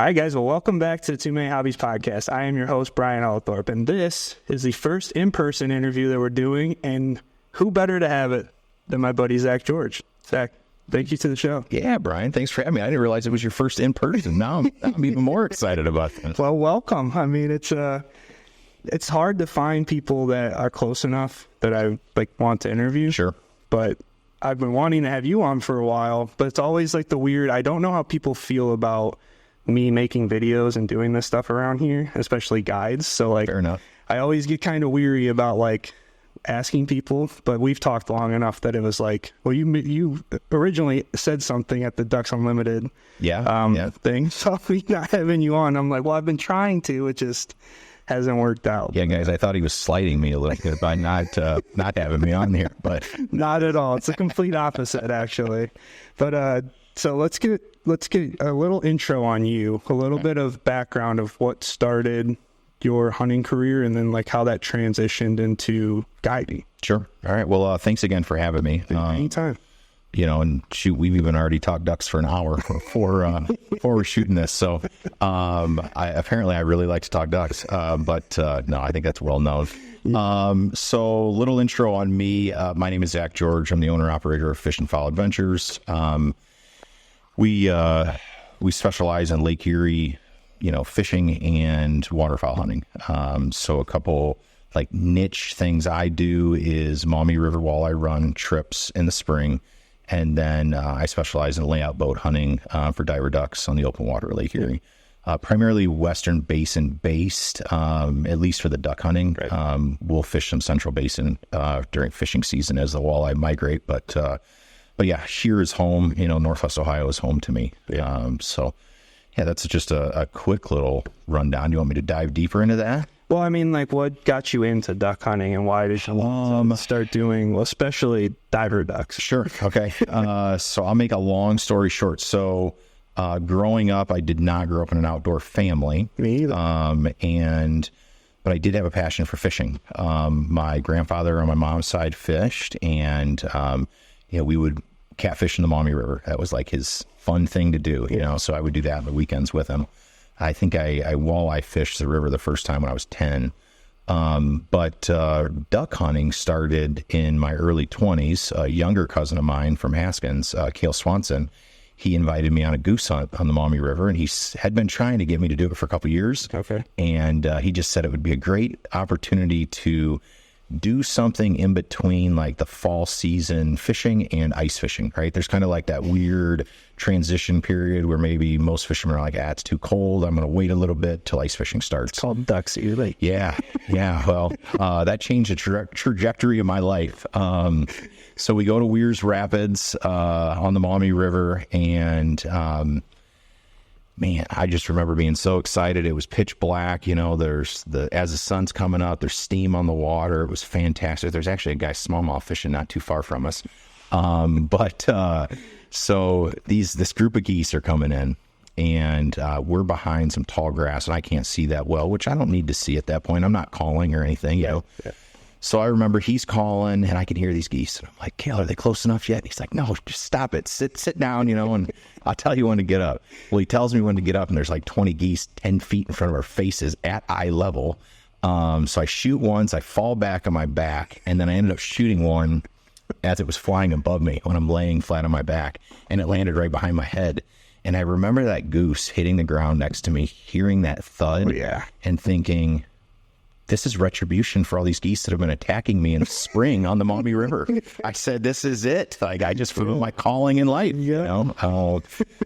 All right, guys. Well, welcome back to the Too Many Hobbies podcast. I am your host, Brian Althorpe, and this is the first in-person interview that we're doing, and who better to have it than my buddy, Zack George. Zack, thank you to the show. Yeah, Brian, thanks for having me. I didn't realize it was your first in-person. Now I'm even more excited about this. Well, welcome. I mean, it's hard to find people that are close enough that I want to interview. Sure. But I've been wanting to have you on for a while, but it's always like the weird, I don't know how people feel about me making videos and doing this stuff around here, especially guides. So Fair enough. I always get kind of weary about asking people, but we've talked long enough that it was like, well, you originally said something at the Ducks Unlimited thing, so me not having you on, I'm like, well, I've been trying to, it just hasn't worked out. Yeah, guys, I thought he was slighting me a little bit by not having me on here, but not at all. It's the complete opposite, actually. But so let's get a little intro on you, a little bit of background of what started your hunting career, and then how that transitioned into guiding. Sure. All right. Well, thanks again for having me. Anytime. And shoot, we've even already talked ducks for an hour before we're shooting this. So I really like to talk ducks, but no, I think that's well known. So little intro on me. My name is Zack George. I'm the owner operator of Fish and Fowl Adventures. We specialize in Lake Erie, fishing and waterfowl hunting. So a couple niche things I do is Maumee River walleye run trips in the spring. And then I specialize in layout boat hunting for diver ducks on the open water Lake Erie. Primarily Western Basin based, at least for the duck hunting. Right. We'll fish some Central Basin during fishing season as the walleye migrate. But yeah, here is home. Northwest Ohio is home to me. So yeah, that's just a quick little rundown. You want me to dive deeper into that? Well, I mean, what got you into duck hunting, and why did you start doing, especially diver ducks? Sure. Okay. So I'll make a long story short. So growing up, I did not grow up in an outdoor family. Me either. But I did have a passion for fishing. My grandfather on my mom's side fished, and we would catfish in the Maumee River. That was his fun thing to do. So I would do that on the weekends with him. I think I walleye fished the river the first time when I was 10. But duck hunting started in my early 20s. A younger cousin of mine from Haskins, Cale Swanson, he invited me on a goose hunt on the Maumee River, and he had been trying to get me to do it for a couple of years. Okay. And he just said it would be a great opportunity to do something in between the fall season fishing and ice fishing, right? There's kind of that weird transition period where maybe most fishermen are it's too cold. I'm going to wait a little bit till ice fishing starts. It's called Ducks Ear Lake. Yeah. Well, that changed the trajectory of my life. So we go to Weirs Rapids on the Maumee River, and man, I just remember being so excited. It was pitch black, as the sun's coming up, there's steam on the water. It was fantastic. There's actually a guy smallmouth fishing not too far from us. So this group of geese are coming in, and we're behind some tall grass, and I can't see that well, which I don't need to see at that point. I'm not calling or anything, Yeah. So I remember he's calling, and I can hear these geese. And I'm like, Cale, are they close enough yet? And he's like, no, just stop it. Sit down, and I'll tell you when to get up. Well, he tells me when to get up, and there's 20 geese 10 feet in front of our faces at eye level. So I shoot once, I fall back on my back, and then I ended up shooting one as it was flying above me when I'm laying flat on my back, and it landed right behind my head. And I remember that goose hitting the ground next to me, hearing that thud, and thinking, this is retribution for all these geese that have been attacking me in spring on the Maumee River. I said, this is it. I just fulfilled my calling in life.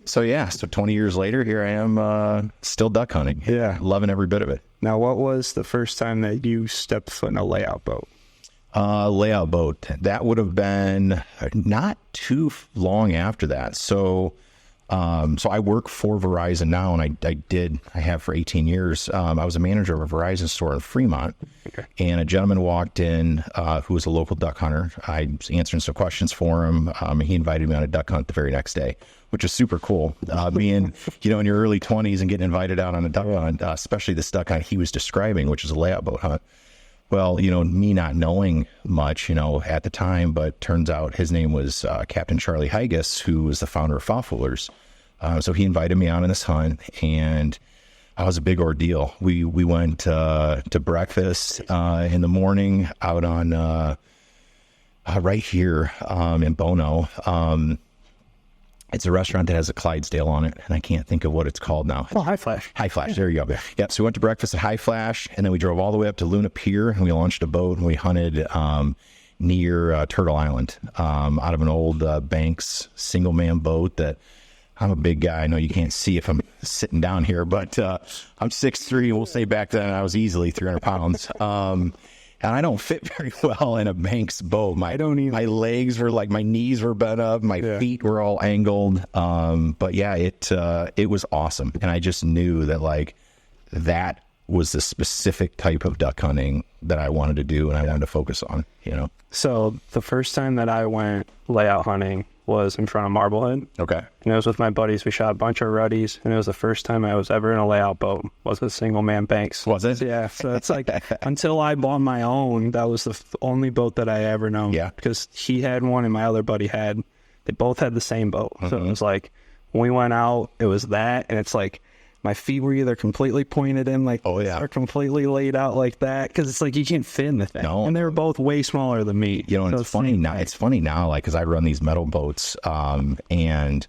So 20 years later, here I am still duck hunting. Yeah. Loving every bit of it. Now, what was the first time that you stepped foot in a layout boat? Layout boat. That would have been not too long after that. So I work for Verizon now, and I have for 18 years. I was a manager of a Verizon store in Fremont, and a gentleman walked in who was a local duck hunter. I was answering some questions for him. He invited me on a duck hunt the very next day, which is super cool. Being, in your early 20s and getting invited out on a duck hunt, especially this duck hunt he was describing, which is a layout boat hunt. Well, me not knowing much, at the time, but turns out his name was Captain Charlie 𝐥𝐤𝐤, who was the founder of Fowfoolers. So he invited me out on this hunt, and it was a big ordeal. We went to breakfast in the morning out on right here in Bono. It's a restaurant that has a Clydesdale on it, and I can't think of what it's called now. Oh, High Flash. High Flash, there you go. Yep, so we went to breakfast at High Flash, and then we drove all the way up to Luna Pier, and we launched a boat, and we hunted near Turtle Island out of an old Banks single-man boat that I'm a big guy. I know you can't see if I'm sitting down here, but I'm 6'3", and we'll say back then I was easily 300 pounds. And I don't fit very well in a Banks boat. My legs were like, my knees were bent up, my feet were all angled. But yeah, it was awesome. And I just knew that like that was the specific type of duck hunting that I wanted to do and I wanted to focus on, you know. So the first time that I went layout hunting was in front of Marblehead. Okay. And it was with my buddies. We shot a bunch of ruddies, and it was the first time I was ever in a layout boat. Was a single man Banks. Was it? Yeah. So it's like until I bought my own, that was the only boat that I ever known. Yeah. Because he had one and my other buddy had. They both had the same boat. So it was like when we went out, it was that, and it's like my feet were either completely pointed in like or completely laid out like that, because it's like you can't fit in the thing. No. And they were both way smaller than me. You know, and so it's funny now. It's funny now, like, because I run these metal boats, and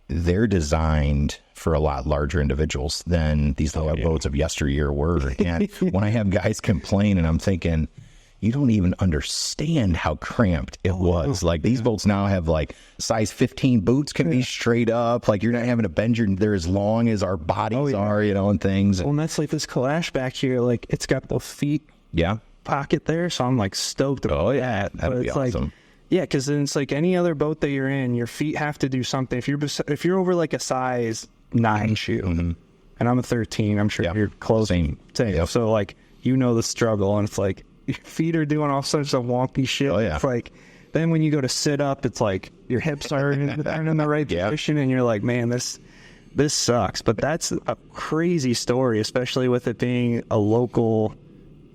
they're designed for a lot larger individuals than these little boats of yesteryear were. And when I have guys complain, and I'm thinking, you don't even understand how cramped it was. Like these boats now have like size 15 boots can be straight up. Like you're not having to bend they're as long as our bodies are, you know, and things. Well, and that's like this Kalash back here. Like it's got the feet pocket there. So I'm like stoked about that. That'd be awesome. Like, yeah, because then it's like any other boat that you're in, your feet have to do something. If you're over like a size 9 shoe, and I'm a 13, I'm sure you're close. Same. Yep. So like, you know the struggle, and it's like, your feet are doing all sorts of wonky shit. It's like, then when you go to sit up, it's like your hips aren't in the right position, and you're like, man, this sucks. But that's a crazy story, especially with it being a local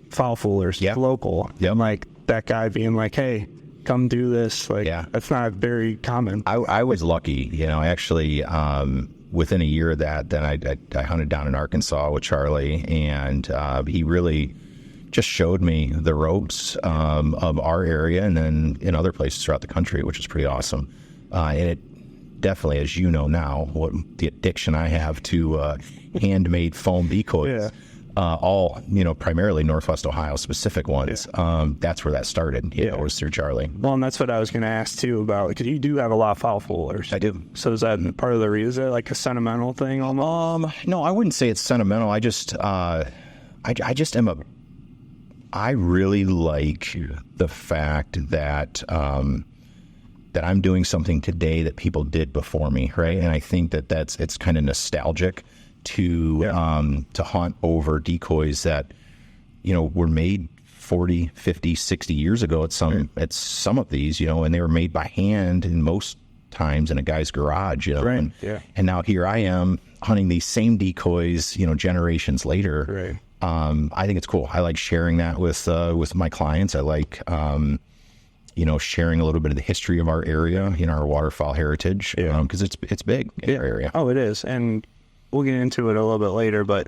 foul foolers, local. And like that guy being like, hey, come do this. Like, that's not very common. I was lucky, you know, actually, within a year of that, then I hunted down in Arkansas with Charlie, and he really just showed me the ropes of our area, and then in other places throughout the country, which is pretty awesome. And it definitely, as you know now, what the addiction I have to handmade foam decoys, all, you know, primarily Northwest Ohio specific ones. That's where that started. You know, was through Charlie. Well, and that's what I was going to ask too about, because you do have a lot of foul foolers. I do. So is that part of the reason? Is that like a sentimental thing almost? No, I wouldn't say it's sentimental. I just I really like the fact that that I'm doing something today that people did before me, right? And I think that it's kind of nostalgic to hunt over decoys that, you know, were made 40, 50, 60 years ago at some of these, you know, and they were made by hand in most times in a guy's garage, you know. Right. And now here I am hunting these same decoys, you know, generations later. Right. I think it's cool. I like sharing that with my clients. I like, you know, sharing a little bit of the history of our area, you know, our waterfowl heritage, because it's big in our area. Oh, it is. And we'll get into it a little bit later, but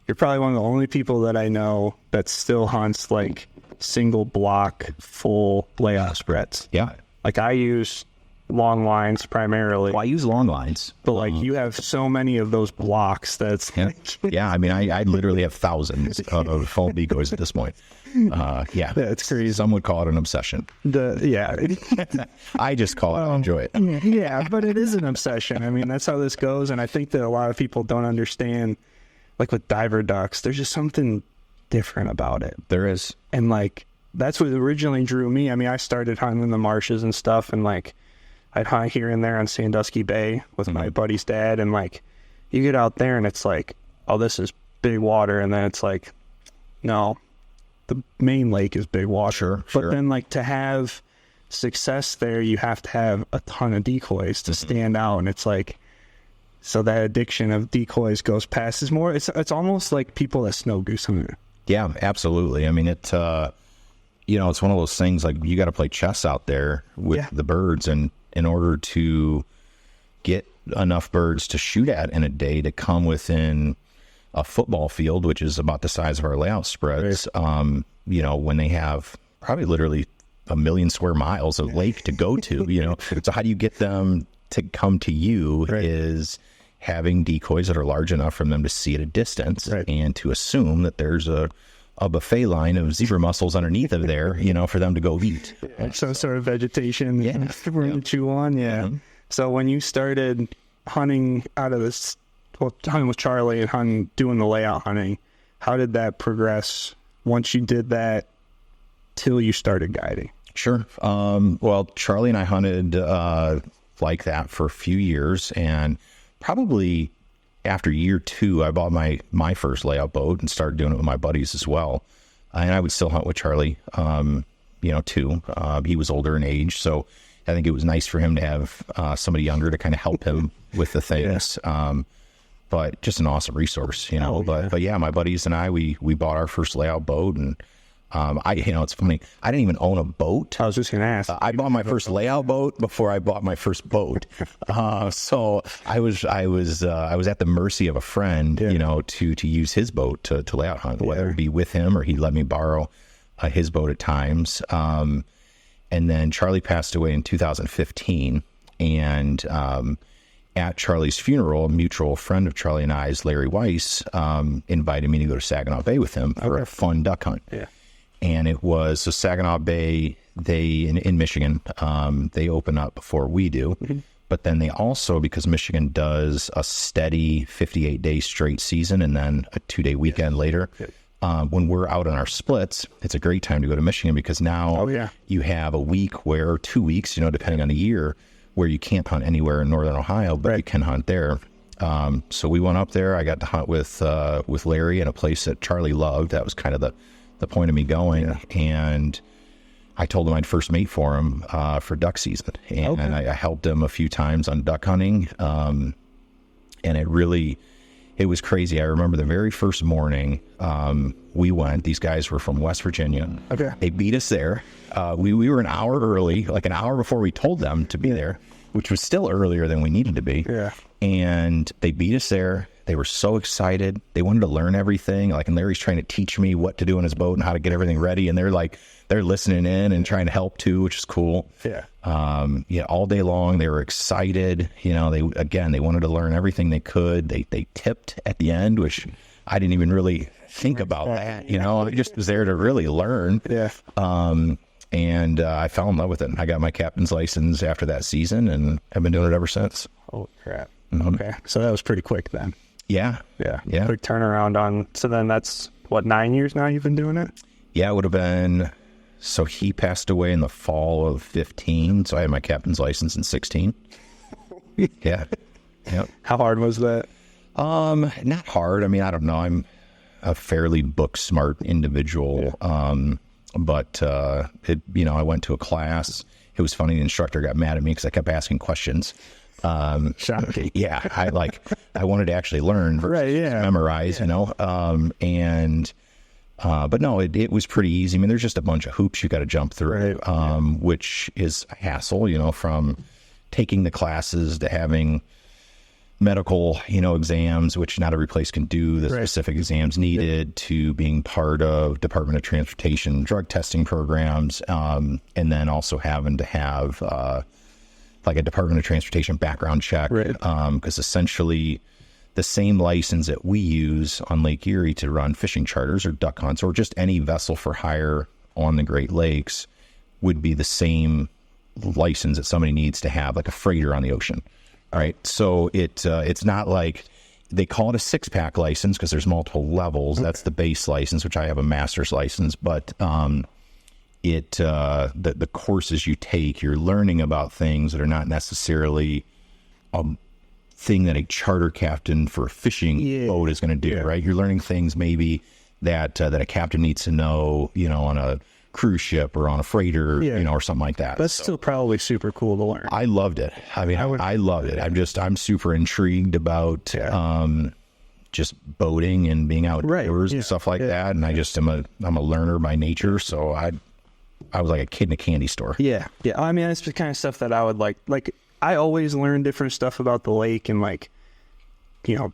you're probably one of the only people that I know that still hunts like single block, full layout spreads. Yeah. Like I use long lines primarily. Well, I use long lines, but like you have so many of those blocks that's I mean, I literally have thousands of foam decoys at this point. It's crazy. Some would call it an obsession. I just call it, I enjoy it. Yeah, but it is an obsession. I mean, that's how this goes, and I think that a lot of people don't understand, like with diver ducks, there's just something different about it. There is. And like, that's what originally drew me. I mean, I started hunting in the marshes and stuff, and like, I'd hunt here and there on Sandusky Bay with my buddy's dad, and like, you get out there and it's like, oh, this is big water, and then it's like, no, the main lake is big water. But then like, to have success there, you have to have a ton of decoys to stand out, and it's like, so that addiction of decoys goes past. It's almost like people that snow goose hunt. Yeah, absolutely. I mean, you know, it's one of those things, like you got to play chess out there with the birds, and in order to get enough birds to shoot at in a day to come within a football field, which is about the size of our layout spreads, you know, when they have probably literally 1 million square miles of lake to go to, you know. So how do you get them to come to you is having decoys that are large enough for them to see at a distance and to assume that there's a buffet line of zebra mussels underneath of there, you know, for them to go eat. Some sort of vegetation for them to chew on. So when you started hunting out of this, well, hunting with Charlie and doing the layout hunting, how did that progress once you did that till you started guiding? Sure. Well, Charlie and I hunted like that for a few years, and probably after year 2, I bought my first layout boat and started doing it with my buddies as well. And I would still hunt with Charlie, you know, too. He was older in age, so I think it was nice for him to have somebody younger to kind of help him with the things. But just an awesome resource, you know. But yeah, my buddies and I, we bought our first layout boat, and you know, it's funny. I didn't even own a boat. I was just going to ask. I bought my first layout boat before I bought my first boat. So I was at the mercy of a friend, you know, to use his boat to layout hunt, whether it be with him or he'd let me borrow his boat at times. And then Charlie passed away in 2015, and at Charlie's funeral, a mutual friend of Charlie and I's, Larry Weiss, invited me to go to Saginaw Bay with him for a fun duck hunt. And it was, so Saginaw Bay, in Michigan, they open up before we do. But then they also, because Michigan does a steady 58-day straight season and then a 2-day weekend later, when we're out on our splits, it's a great time to go to Michigan, because now you have a week or 2 weeks, you know, depending on the year, where you can't hunt anywhere in Northern Ohio, but you can hunt there. So we went up there. I got to hunt with Larry in a place that Charlie loved. That was kind of the point of me going. And I told him I'd first mate for him for duck season. And I helped him a few times on duck hunting. And it was crazy. I remember the very first morning we went. These guys were from West Virginia. They beat us there. We were an hour early, like an hour before we told them to be there, which was still earlier than we needed to be. And they beat us there. They were so excited. They wanted to learn everything. Like, and Larry's trying to teach me what to do in his boat and how to get everything ready. And they're listening in and trying to help too, which is cool. All day long they were excited. You know, they wanted to learn everything they could. They tipped at the end, which I didn't even really think about that. You know, I just was there to really learn. And I fell in love with it. I got my captain's license after that season, and I've been doing it ever since. Holy crap. Okay. So that was pretty quick then. Yeah. Quick turnaround on. So then that's what, 9 years now you've been doing it? Yeah, it would have been. So he passed away in the fall of 15. So I had my captain's license in 16. How hard was that? Not hard. I mean, I don't know. I'm a fairly book smart individual. But you know, I went to a class. It was funny. The instructor got mad at me because I kept asking questions. Shocking. I wanted to actually learn versus memorize, you know. But no, it was pretty easy. I mean, there's just a bunch of hoops you got to jump through, which is a hassle, you know, from taking the classes to having medical, you know, exams, which not every place can do the specific exams needed, to being part of Department of Transportation drug testing programs, and then also having to have like a Department of Transportation background check, because essentially the same license that we use on Lake Erie to run fishing charters or duck hunts or just any vessel for hire on the Great Lakes would be the same license that somebody needs to have, like a freighter on the ocean. All right. So it's not like they call it a 6-pack license because there's multiple levels. That's the base license, which I have a master's license, but the courses you take, you're learning about things that are not necessarily a thing that a charter captain for a fishing boat is going to do, right? You're learning things maybe that a captain needs to know, you know, on a cruise ship or on a freighter, you know, or something like that. That's still probably super cool to learn. I loved it. I mean, I loved it. I'm super intrigued about just boating and being outdoors and stuff like that. And I'm a learner by nature, so I was like a kid in a candy store. I mean, it's the kind of stuff that I would like I always learn different stuff about the lake and like, you know,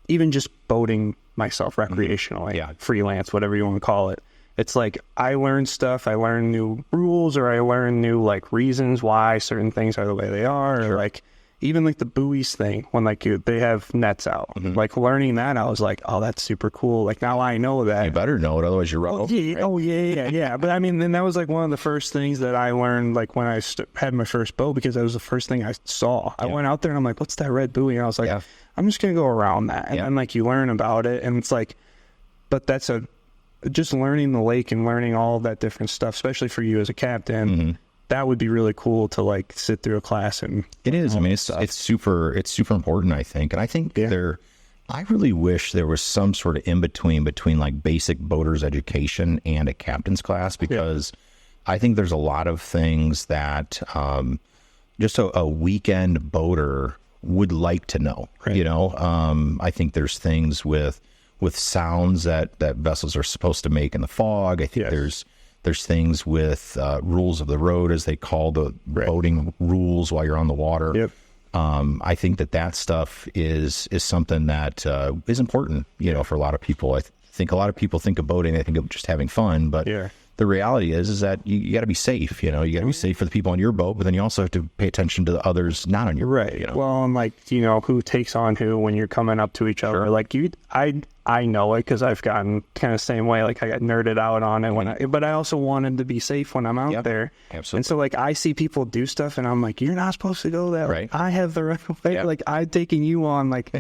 even just boating myself recreationally, freelance, whatever you want to call it. It's like I learn stuff, I learn new rules, or I learn new like reasons why certain things are the way they are, or like even like the buoys thing when like they have nets out. Like learning that, I was like, oh, that's super cool. Like now I know that. You better know it, otherwise you're wrong. Yeah. But I mean, then that was like one of the first things that I learned like when I had my first boat, because that was the first thing I saw. I went out there and I'm like, what's that red buoy? And I was like, I'm just gonna go around that, and then like you learn about it, and it's like, but that's just learning the lake and learning all of that different stuff, especially for you as a captain. That would be really cool to like sit through a class. And it is. I mean, it's super important, I think. And I think I really wish there was some sort of in between like basic boater's education and a captain's class, because I think there's a lot of things that just a weekend boater would like to know. You know, I think there's things with sounds that vessels are supposed to make in the fog. I think there's things with rules of the road, as they call the boating rules while you're on the water. I think that stuff is something that is important, you know, for a lot of people. I think a lot of people think of boating, they think of just having fun, but the reality is that you got to be safe. You know, you got to be safe for the people on your boat, but then you also have to pay attention to the others not on your boat. You know? Well, and like, you know, who takes on who when you're coming up to each other. Like I know it because I've gotten kind of the same way. Like I got nerded out on it but I also wanted to be safe when I'm out there. Absolutely. And so like I see people do stuff and I'm like, you're not supposed to go that way. I have the right way. Like I'm taking you on. Like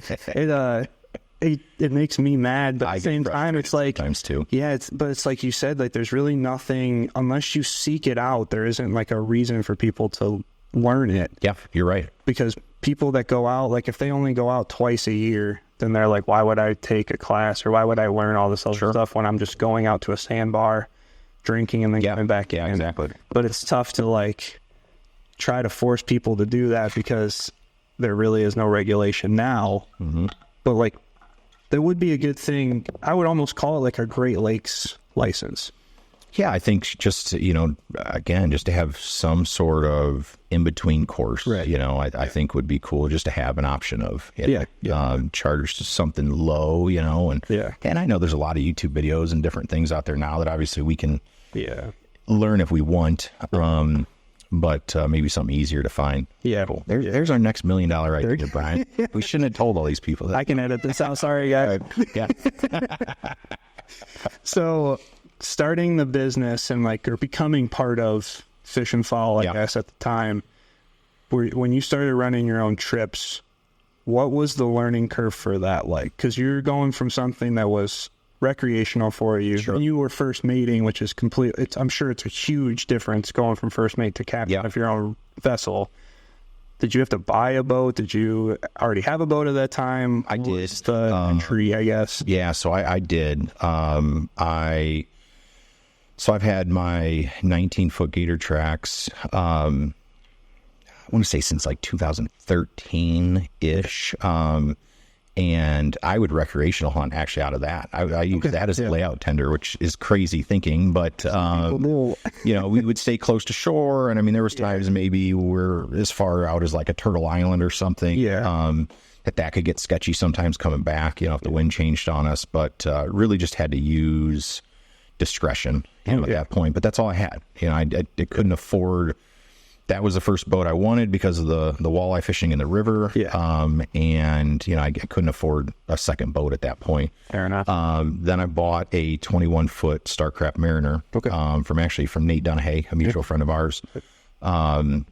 it makes me mad, but at the same time, it's like times too. But it's like you said, like there's really nothing unless you seek it out. There isn't like a reason for people to learn it. Yeah, you're right. Because people that go out, like if they only go out twice a year, then they're like, why would I take a class, or why would I learn all this other stuff when I'm just going out to a sandbar, drinking, and then coming back in? Exactly. But it's tough to like try to force people to do that because there really is no regulation now. But like, there would be a good thing. I would almost call it like a Great Lakes license. Yeah, I think just, you know, again, just to have some sort of in-between course, you know, I think would be cool just to have an option of charge something low, you know, and I know there's a lot of YouTube videos and different things out there now that obviously we can learn if we want, but maybe something easier to find. Cool. There's our next $1 million idea, Brian. We shouldn't have told all these people that. I can edit this out. Sorry, guys. So starting the business and like, or becoming part of Fish and Fall, I guess at the time, when you started running your own trips, what was the learning curve for that like? Because you're going from something that was recreational for you, and you were first mating, which is I'm sure it's a huge difference going from first mate to captain of your own vessel. Did you have to buy a boat? Did you already have a boat at that time? I did. The entry, I guess. Yeah, so I did. So I've had my 19-foot gator tracks, I want to say since like 2013-ish. And I would recreational hunt actually out of that. I use that as a layout tender, which is crazy thinking, but, you know, we would stay close to shore. And I mean, there was times maybe we're as far out as like a Turtle Island or something. That could get sketchy sometimes coming back, you know, if the wind changed on us, but really just had to use discretion, you know, at that point. But that's all I had. You know, I couldn't afford. That was the first boat I wanted because of the walleye fishing in the river. And, you know, I couldn't afford a second boat at that point. Fair enough. Then I bought a 21-foot Starcraft Mariner from Nate Dunahey, a mutual friend of ours. And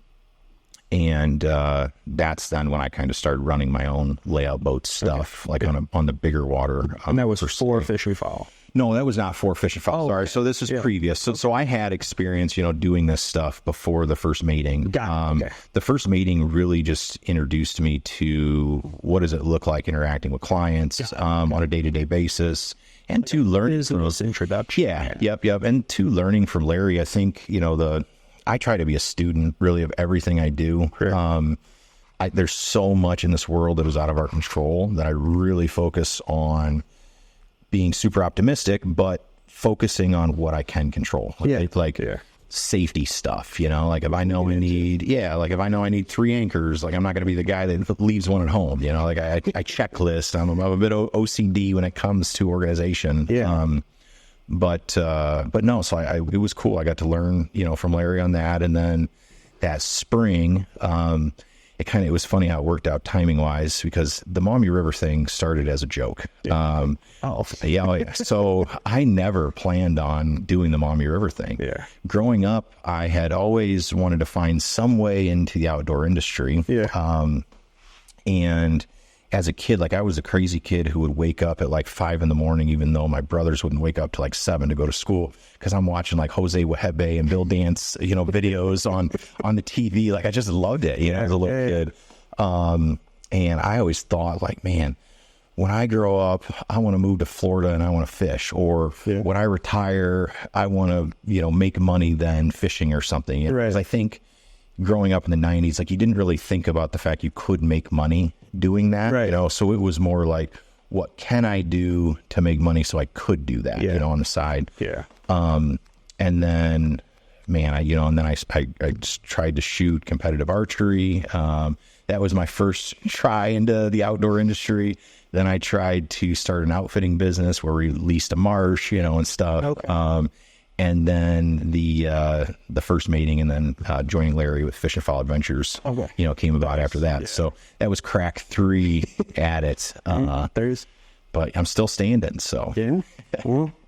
that's then when I kind of started running my own layout boat stuff, on the bigger water. And that was for Fish and Fall. No, that was not for Fish and Fall. Sorry. So this is previous. So I had experience, you know, doing this stuff before the first mating. The first mating really just introduced me to what does it look like interacting with clients on a day-to-day basis, and to learning from those introduction. And to learning from Larry. I think, you know, I try to be a student really of everything I do. There's so much in this world that is out of our control that I really focus on being super optimistic, but focusing on what I can control. safety stuff, like if I know I need, like if I know I need 3 anchors, like I'm not going to be the guy that leaves one at home, like I checklist. I'm a bit OCD when it comes to organization. But no, so it was cool. I got to learn, from Larry on that. And then that spring, it was funny how it worked out timing wise, because the Maumee River thing started as a joke. So I never planned on doing the Maumee River thing. Growing up, I had always wanted to find some way into the outdoor industry. And as a kid, like I was a crazy kid who would wake up at like 5 in the morning, even though my brothers wouldn't wake up till like 7 to go to school, because I'm watching like 𝐦𝐤𝐤𝐤 and Bill Dance, videos on the TV. Like I just loved it, as a little kid. And I always thought like, man, when I grow up, I want to move to Florida and I want to fish, or when I retire, I want to, make money then fishing or something. Because I think growing up in the 90s, like you didn't really think about the fact you could make money doing that, so it was more like, what can I do to make money so I could do that, on the side. And then, man, I just tried to shoot competitive archery. That was my first try into the outdoor industry. Then I tried to start an outfitting business where we leased a marsh, and stuff. And then the first mating, and then joining Larry with Fish and Fall Adventures, came about after that. So that was crack 3 at it. But I'm still standing, so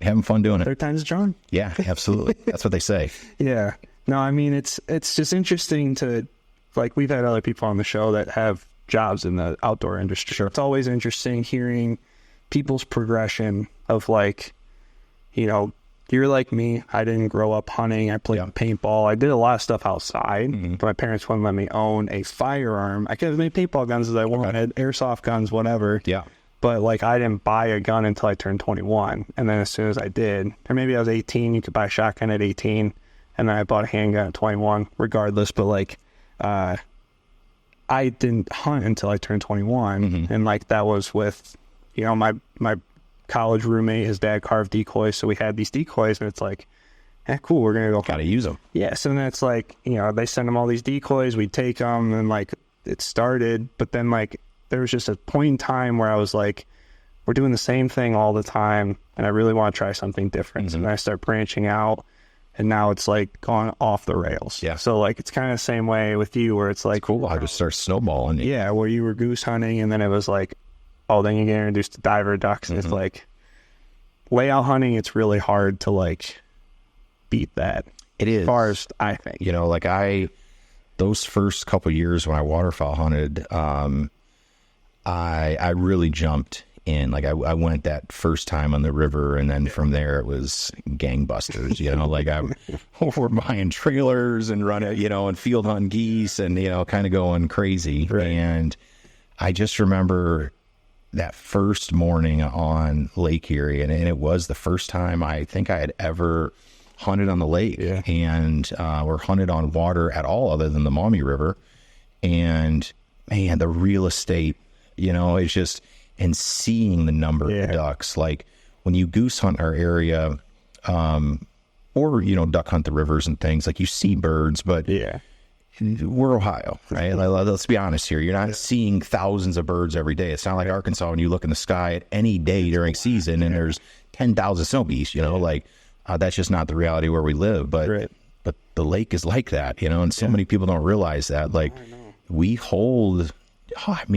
having fun doing it. Third time's a charm. Yeah, absolutely. That's what they say. No, I mean, it's just interesting to, like, we've had other people on the show that have jobs in the outdoor industry. It's always interesting hearing people's progression of, like, you're like me. I didn't grow up hunting. I played paintball. I did a lot of stuff outside. But my parents wouldn't let me own a firearm. I could have made paintball guns as I wanted, airsoft guns, whatever. But like I didn't buy a gun until I turned 21. And then as soon as I did, or maybe I was 18, you could buy a shotgun at 18. And then I bought a handgun at 21, regardless. But like, I didn't hunt until I turned 21. And like that was with, my college roommate, his dad carved decoys, so we had these decoys, and it's like, cool, we're gonna go gotta use them. So then it's like, they send them all these decoys, we take them, and like it started. But then like there was just a point in time where I was like, we're doing the same thing all the time, and I really want to try something different. And I start branching out, and now it's like gone off the rails. So like it's kind of the same way with you, where it's like, cool, I just start snowballing. Where you were goose hunting, and then it was like, then you get introduced to diver ducks, and it's like layout hunting. It's really hard to like beat that. It is, as far as I think. Like those first couple of years when I waterfowl hunted, I really jumped in. Like I went that first time on the river, and then from there it was gangbusters. Like we're buying trailers and running, and field hunting geese, and kind of going crazy. And I just remember that first morning on Lake Erie, and it was the first time I think I had ever hunted on the lake, and or hunted on water at all other than the Maumee River. And man, the real estate, it's just, and seeing the number of ducks, like when you goose hunt our area, or duck hunt the rivers and things, like you see birds, but we're Ohio, right? Let's be honest here. You're not seeing thousands of birds every day. It's not like Arkansas when you look in the sky at any day during season and there's 10,000 snow geese, like that's just not the reality where we live. But but the lake is like that, and so many people don't realize that. Like we hold, at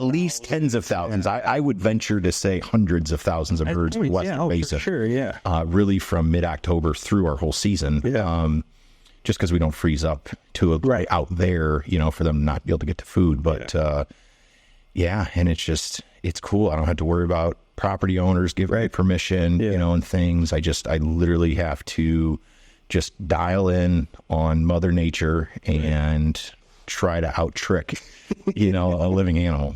least tens of thousands. I would venture to say hundreds of thousands of birds west of Mesa. For sure, really from mid-October through our whole season. Just because we don't freeze up to out there, for them to not be able to get to food. But and it's cool. I don't have to worry about property owners giving me permission, and things. I literally have to just dial in on Mother Nature and try to out trick, a living animal.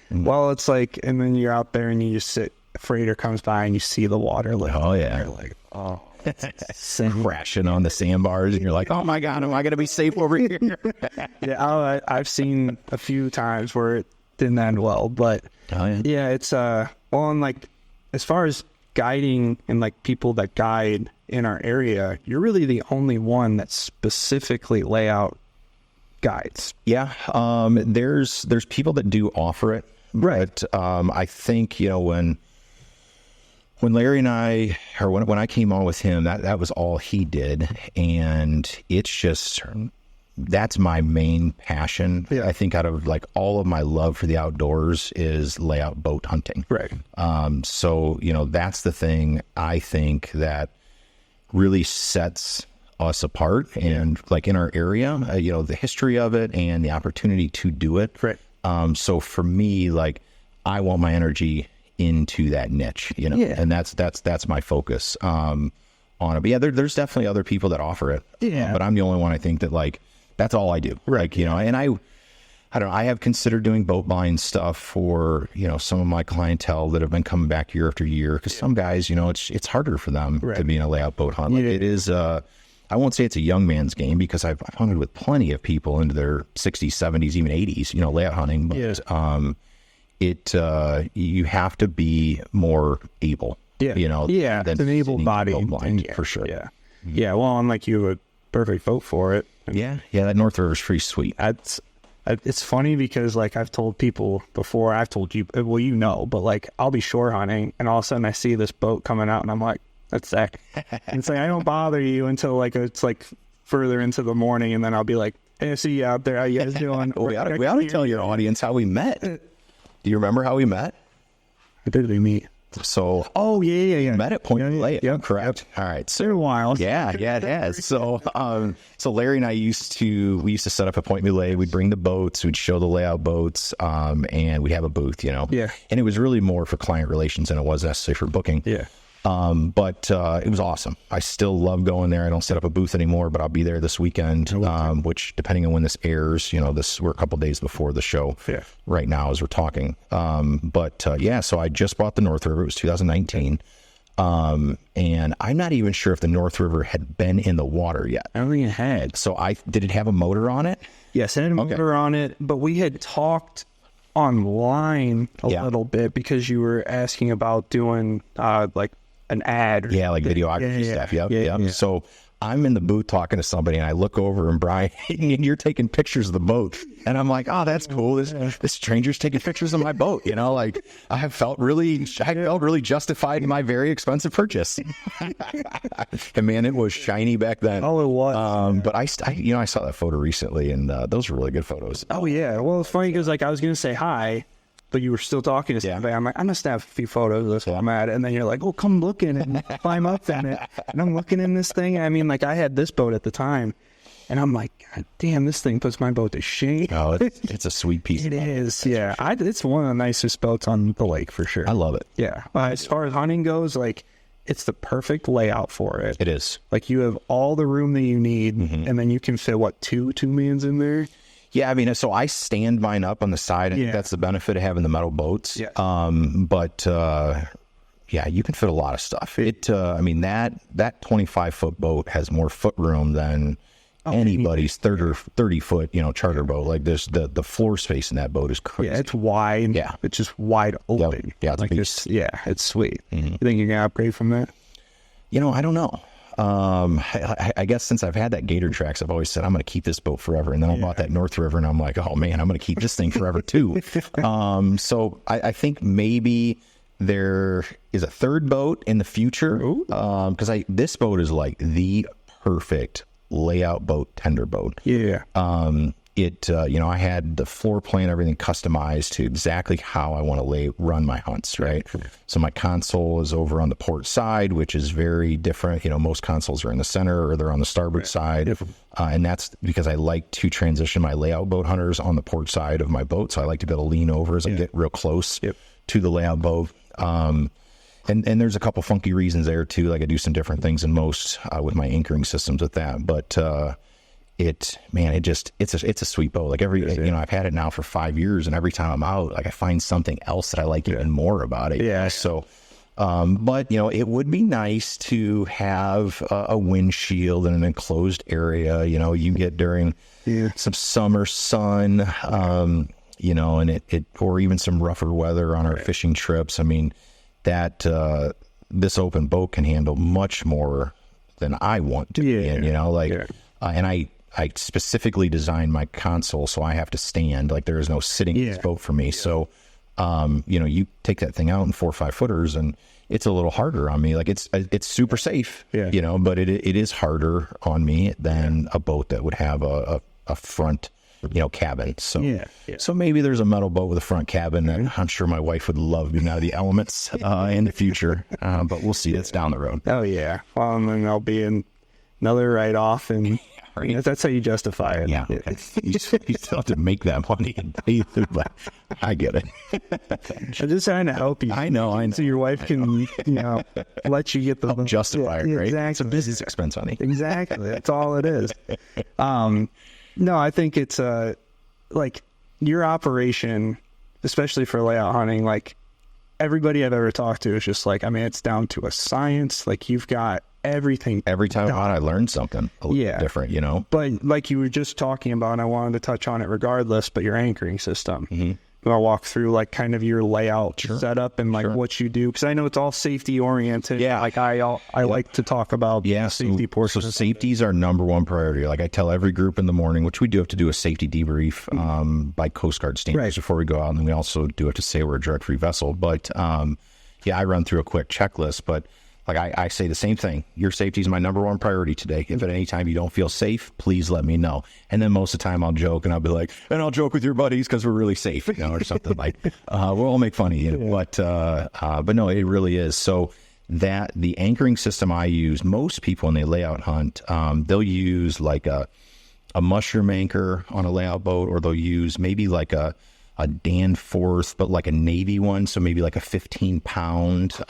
Well, it's like, and then you're out there and you just sit, a freighter comes by and you see the water. Like, you're like, crashing on the sandbars, and you're like, oh my God, am I going to be safe over here? I've seen a few times where it didn't end well, but it's, and like, as far as guiding and like people that guide in our area, you're really the only one that specifically layout guides. Yeah. There's people that do offer it. Right. But I think, you know, when Larry and I, or when I came on with him, that was all he did. And it's just, that's my main passion. Yeah. I think out of like all of my love for the outdoors is layout boat hunting. Right. So, you know, that's the thing I think that really sets us apart. And like in our area, you know, the history of it and the opportunity to do it. Right. So for me, like, I want my energy into that niche, you know, and that's my focus on it. But yeah, there's definitely other people that offer it. Yeah. But I'm the only one, I think, that like, that's all I do. Right. Like, you know, and I don't know, I have considered doing boat buying stuff for, you know, some of my clientele that have been coming back year after year. Because some guys, you know, it's harder for them to be in a layout boat hunt. Like, it is, I won't say it's a young man's game, because I've hunted with plenty of people into their 60s, 70s, even 80s, you know, layout hunting. But you have to be more able, you know. Yeah, it's an able body. For sure. Yeah. Yeah, well, and like you have a perfect boat for it. Yeah, that North River is pretty sweet. It's funny because like I've told people before, I've told you, well, you know, but like I'll be shore hunting and all of a sudden I see this boat coming out and I'm like, that's Zack. And it's like, I don't bother you until like it's like further into the morning, and then I'll be like, hey, I see you out there. How you guys doing? we ought to tell your audience how we met. Do you remember how we met? How did we meet? So, yeah. Met at Point Lay. Yeah, correct. All right. So, it's been a while. Yeah, it has. So, so Larry and I used to set up at Point Lay. We'd bring the boats, we'd show the layout boats, and we'd have a booth, you know. Yeah. And it was really more for client relations than it was necessarily for booking. Yeah. But it was awesome. I still love going there. I don't set up a booth anymore, but I'll be there this weekend, which, depending on when this airs, you know, we're a couple days before the show right now as we're talking. So I just bought the North River. It was 2019. And I'm not even sure if the North River had been in the water yet. I don't think it had. So did it have a motor on it? Yes, it had a motor on it, but we had talked online a little bit because you were asking about doing like an ad. Like videography stuff. Yep. So I'm in the booth talking to somebody, and I look over, and Brian, and you're taking pictures of the boat. And I'm like, oh, that's cool. This stranger's taking pictures of my boat. You know, like I felt really justified in my very expensive purchase. And man, it was shiny back then. Oh, it was. But I saw that photo recently, and those were really good photos. Oh yeah. Well, it's funny because like I was going to say hi, but you were still talking to somebody. I'm like, I must have a few photos of this format. And then you're like, oh, come look in it and climb up in it. And I'm looking in this thing. I mean, like I had this boat at the time. And I'm like, God damn, this thing puts my boat to shame. Oh, it's a sweet piece. It is, yeah. It's one of the nicest boats on the lake for sure. I love it. Yeah. As far as hunting goes, like it's the perfect layout for it. It is. Like you have all the room that you need, and then you can fit two mans in there. Yeah, I mean, so I stand mine up on the side. I think that's the benefit of having the metal boats. Yeah. Yeah, you can fit a lot of stuff. I mean, that 25-foot boat has more foot room than anybody's 30 foot, you know, charter boat. Like this, the floor space in that boat is crazy. Yeah, it's wide. Yeah, it's just wide open. Yep. Yeah, it's like this. Yeah, it's sweet. You think you're gonna upgrade from that? You know, I don't know. I guess since I've had that Gator Tracks, I've always said I'm going to keep this boat forever. And then I bought that North River, and I'm like, oh man, I'm going to keep this thing forever too. So I think maybe there is a third boat in the future, because this boat is like the perfect layout boat, tender boat. Yeah. I had the floor plan, everything customized to exactly how I want to run my hunts, right? So my console is over on the port side, which is very different. You know, most consoles are in the center or they're on the starboard side. And that's because I like to transition my layout boat hunters on the port side of my boat. So I like to be able to lean over as I get real close to the layout boat. And there's a couple funky reasons there too. Like I do some different things than most with my anchoring systems with that. But, it's a sweet boat. Like I've had it now for 5 years, and every time I'm out, like I find something else that I like even more about it. Yeah. So, but you know, it would be nice to have a windshield in an enclosed area. You know, you get during some summer sun, you know, and it or even some rougher weather on our fishing trips. I mean, that this open boat can handle much more than I want to. And, you know, like, and I specifically designed my console so I have to stand. Like, there is no sitting in this boat for me. So, you know, you take that thing out in 4 or 5 footers, and it's a little harder on me. Like, it's super safe, you know, but it is harder on me than a boat that would have a front, you know, cabin. So, so maybe there's a metal boat with a front cabin that I'm sure my wife would love, you know, the elements in the future. But we'll see. That's down the road. Oh yeah. Well, and then there'll be another write-off, and that's how you justify it. Yeah. Okay. You still have to make that money. But I get it. I'm just trying to help you. I know. So your wife can, you know, let you get the Justifier, right? Exactly. It's a business expense, honey. Exactly. That's all it is. No, I think it's like your operation, especially for layout hunting, like everybody I've ever talked to is just like, I mean, it's down to a science. Like, you've got everything. Every time I learned something a little different, you know. But like you were just talking about, and I wanted to touch on it regardless, but your anchoring system. I'll walk through like kind of your layout setup and like what you do, because I know it's all safety oriented. Like I like to talk about safety portions. So safety is our number one priority. Like I tell every group in the morning, which we do have to do a safety debrief by Coast Guard standards before we go out, and then we also do have to say we're a drug free vessel. But I run through a quick checklist. But like I say the same thing. Your safety is my number one priority today. If at any time you don't feel safe, please let me know. And then most of the time I'll joke, and I'll be like, and I'll joke with your buddies because we're really safe, you know, or something like. We'll all make fun of you, but no, it really is. So that the anchoring system I use, most people when they layout hunt, they'll use like a mushroom anchor on a layout boat, or they'll use maybe like a Danforth, but like a Navy one, so maybe like a 15-pound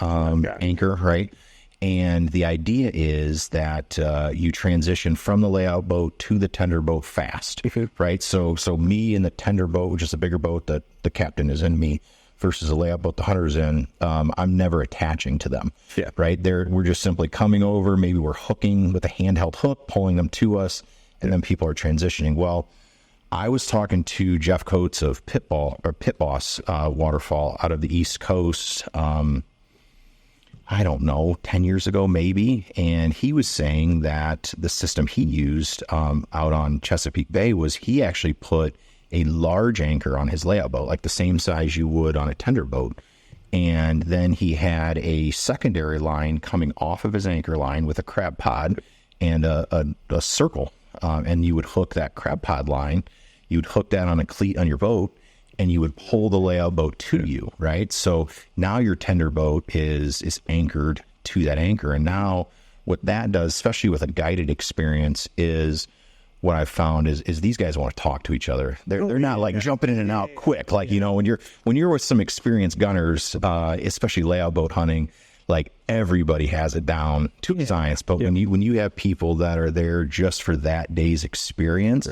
anchor, right? And the idea is that you transition from the layout boat to the tender boat fast, right? So me in the tender boat, which is a bigger boat that the captain is in, me, versus a layout boat the hunter's in, I'm never attaching to them, right? We're just simply coming over. Maybe we're hooking with a handheld hook, pulling them to us, and then people are transitioning. Well, I was talking to Jeff Coates of Pit Boss Waterfall out of the East Coast, I don't know, 10 years ago maybe, and he was saying that the system he used out on Chesapeake Bay was he actually put a large anchor on his layout boat, like the same size you would on a tender boat, and then he had a secondary line coming off of his anchor line with a crab pod and a circle, and you would hook that crab pod line, you would hook that on a cleat on your boat, and you would pull the layout boat to you, right? So now your tender boat is anchored to that anchor. And now what that does, especially with a guided experience, is what I've found is these guys want to talk to each other. They're not like jumping in and out quick. Like, you know, when you're with some experienced gunners, especially layout boat hunting, like everybody has it down to science. But when you have people that are there just for that day's experience,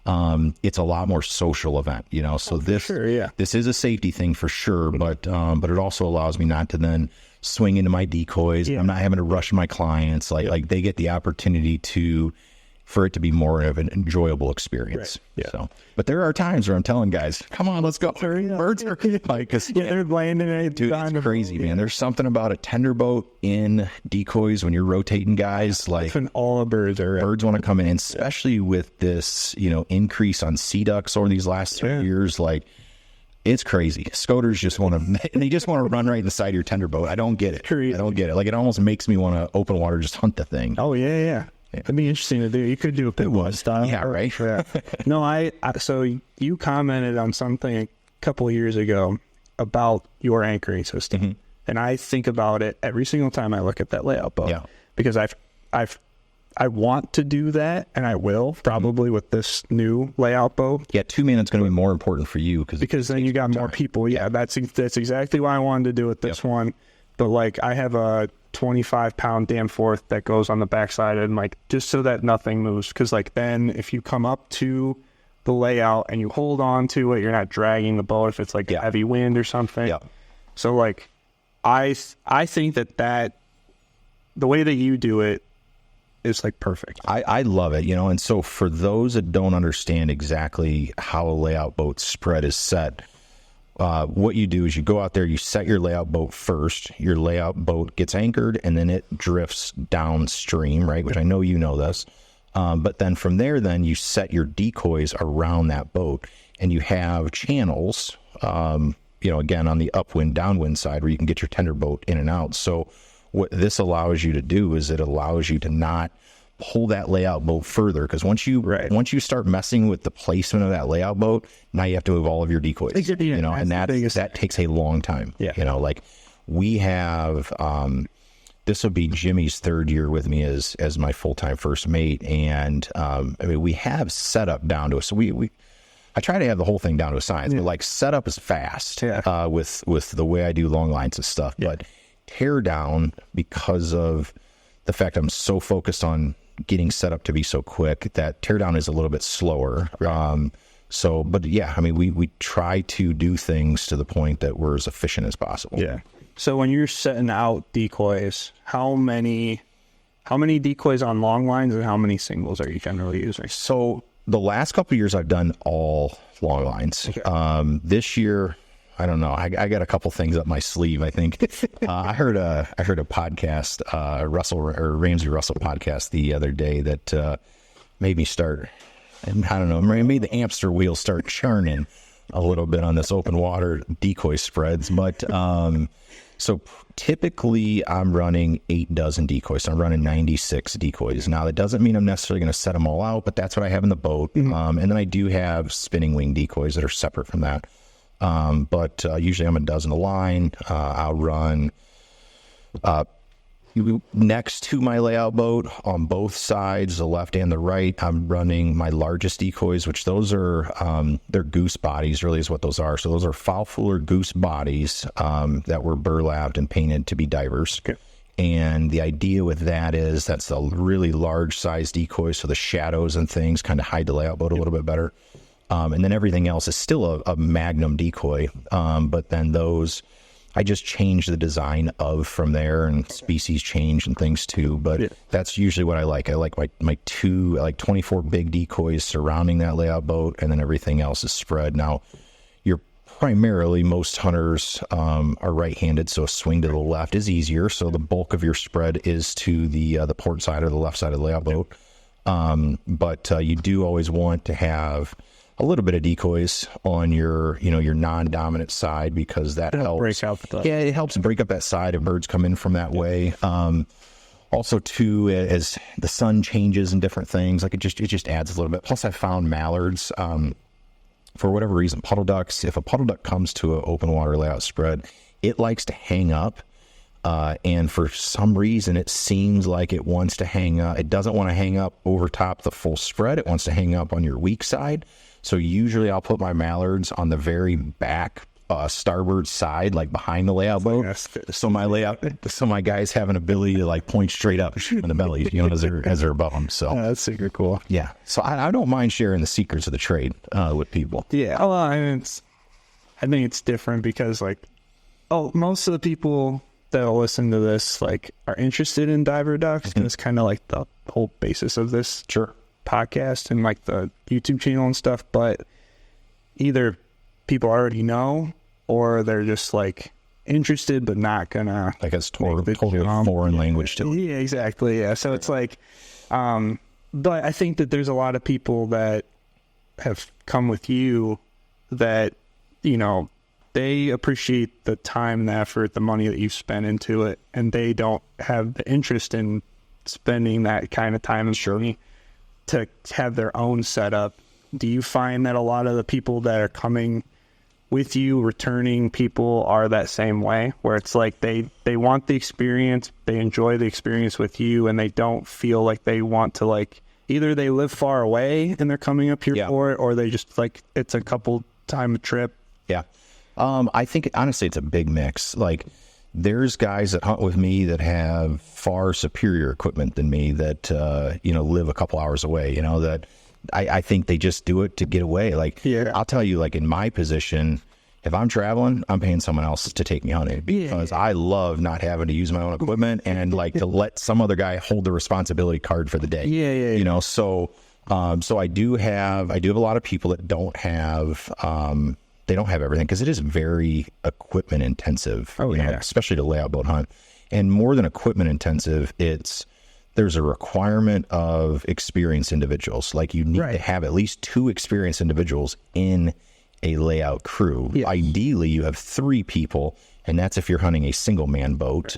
it's a lot more social event, you know. So this is a safety thing for sure, but it also allows me not to then swing into my decoys. I'm not having to rush my clients. Like they get the opportunity for it to be more of an enjoyable experience. So, but there are times where I'm telling guys, come on, let's go. Birds are like, they're landing it. Dude, it's crazy, man. There's something about a tender boat in decoys when you're rotating guys. Like, all the birds want to come in, and especially with this, you know, increase on sea ducks over these last 3 years, like, it's crazy. Scoters just want to, they just want to run right in the side of your tender boat. I don't get it. I don't get it. Like, it almost makes me want to open water, just hunt the thing. Oh, yeah. It'd be interesting to do. You could do a pit boss style. Yeah, right. No, so you commented on something a couple of years ago about your anchoring system, and I think about it every single time I look at that layout boat. Because I want to do that, and I will probably with this new layout boat. 2 minutes going to be more important for you because then you got more people. That's exactly why I wanted to do it this one. But like, I have a 25-pound Danforth that goes on the backside, and like, just so that nothing moves, because like, then if you come up to the layout and you hold on to it, you're not dragging the boat if it's like heavy wind or something. So like, I think that the way that you do it is like perfect. I love it, you know. And so for those that don't understand exactly how a layout boat spread is set, what you do is you go out there, you set your layout boat first. Your layout boat gets anchored, and then it drifts downstream, right? Which I know you know this. But then from there, then you set your decoys around that boat, and you have channels, again, on the upwind, downwind side where you can get your tender boat in and out. So what this allows you to do is it allows you to not pull that layout boat further, because once you start messing with the placement of that layout boat, now you have to move all of your decoys, and that takes a long time. Like we have, this will be Jimmy's third year with me as my full-time first mate. And, we have setup down to us. So I try to have the whole thing down to a science, but like setup is fast, with the way I do long lines and stuff, but tear down, because of the fact I'm so focused on getting set up to be so quick, that teardown is a little bit slower. We try to do things to the point that we're as efficient as possible. Yeah. So when you're setting out decoys, how many decoys on long lines and how many singles are you generally using? So the last couple of years I've done all long lines. Okay. This year, I don't know. I got a couple things up my sleeve, I think. I heard a podcast, Ramsey Russell podcast the other day that made me start, and I don't know, made the hamster wheel start churning a little bit on this open water decoy spreads. But so typically I'm running 8 dozen decoys. So I'm running 96 decoys. Now that doesn't mean I'm necessarily going to set them all out, but that's what I have in the boat. Mm-hmm. And then I do have spinning wing decoys that are separate from that. But usually I'm a dozen a line. I'll run next to my layout boat on both sides, the left and the right. I'm running my largest decoys, which those are, they're goose bodies, really is what those are. So those are foul fuller goose bodies that were burlapped and painted to be divers. Okay. And the idea with that is that's a really large size decoy, so the shadows and things kind of hide the layout boat a little bit better. And then everything else is still a Magnum decoy. But then those, I just change the design of from there, and species change and things too. But that's usually what I like. I like my 24 big decoys surrounding that layout boat, and then everything else is spread. Now, most hunters are right-handed, so a swing to the left is easier. So the bulk of your spread is to the port side or the left side of the layout boat. But you do always want to have a little bit of decoys on your non-dominant side, because that helps break out it helps break up that side if birds come in from that way. Also too, as the sun changes and different things, like it just adds a little bit. Plus I found mallards, for whatever reason, puddle ducks, if a puddle duck comes to an open water layout spread, it likes to hang up. And for some reason, it seems like it wants to hang up. It doesn't want to hang up over top the full spread. It wants to hang up on your weak side. So usually I'll put my mallards on the very back starboard side, like behind the layout boat. So my guys have an ability to like point straight up in the belly, as they're above them. So that's super cool. Yeah. So I don't mind sharing the secrets of the trade with people. Yeah. Well, I think it's different because most of the people that'll listen to this are interested in diver ducks, and it's kind of like the whole basis of this podcast and the YouTube channel and stuff. But either people already know, or they're just interested but not gonna it's totally a foreign language to it. Yeah, exactly. Yeah. So it's but I think that there's a lot of people that have come with you that they appreciate the time and the effort, the money that you've spent into it, and they don't have the interest in spending that kind of time and money to have their own setup. Do you find that a lot of the people that are coming with you, returning people, are that same way, where it's they want the experience, they enjoy the experience with you, and they don't feel like they want to either they live far away and they're coming up here for it, or they just it's a couple time trip? Yeah. I think honestly it's a big mix. There's guys that hunt with me that have far superior equipment than me that, live a couple hours away, that I think they just do it to get away. I'll tell you, in my position, if I'm traveling, I'm paying someone else to take me hunting, because I love not having to use my own equipment and to let some other guy hold the responsibility card for the day. So I do have a lot of people that don't have, they don't have everything because it is very equipment intensive, especially to lay out boat hunt. And more than equipment intensive, there's a requirement of experienced individuals. Like you need to have at least 2 experienced individuals in a layout crew. Yeah. Ideally, you have 3 people, and that's if you're hunting a single man boat.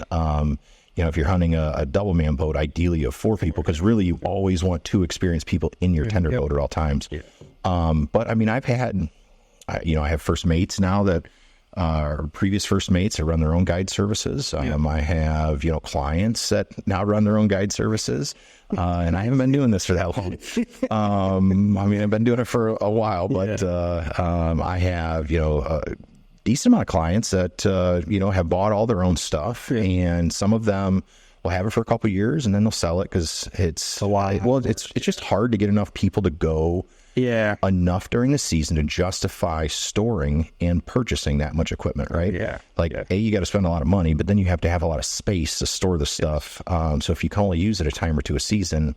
If you're hunting a double man boat, ideally you have 4 people because really you always want 2 experienced people in your tender boat at all times. Yeah. But I mean, I have first mates now that are previous first mates that run their own guide services. I have, clients that now run their own guide services. And I haven't been doing this for that long. I mean, I've been doing it for a while, but I have, a decent amount of clients that, have bought all their own stuff, and some of them will have it for a couple of years and then they'll sell it because it's a lot. Well, it's just hard to get enough people to go enough during the season to justify storing and purchasing that much equipment, right? Yeah. You got to spend a lot of money, but then you have to have a lot of space to store the stuff. So if you can only use it a time or 2 a season,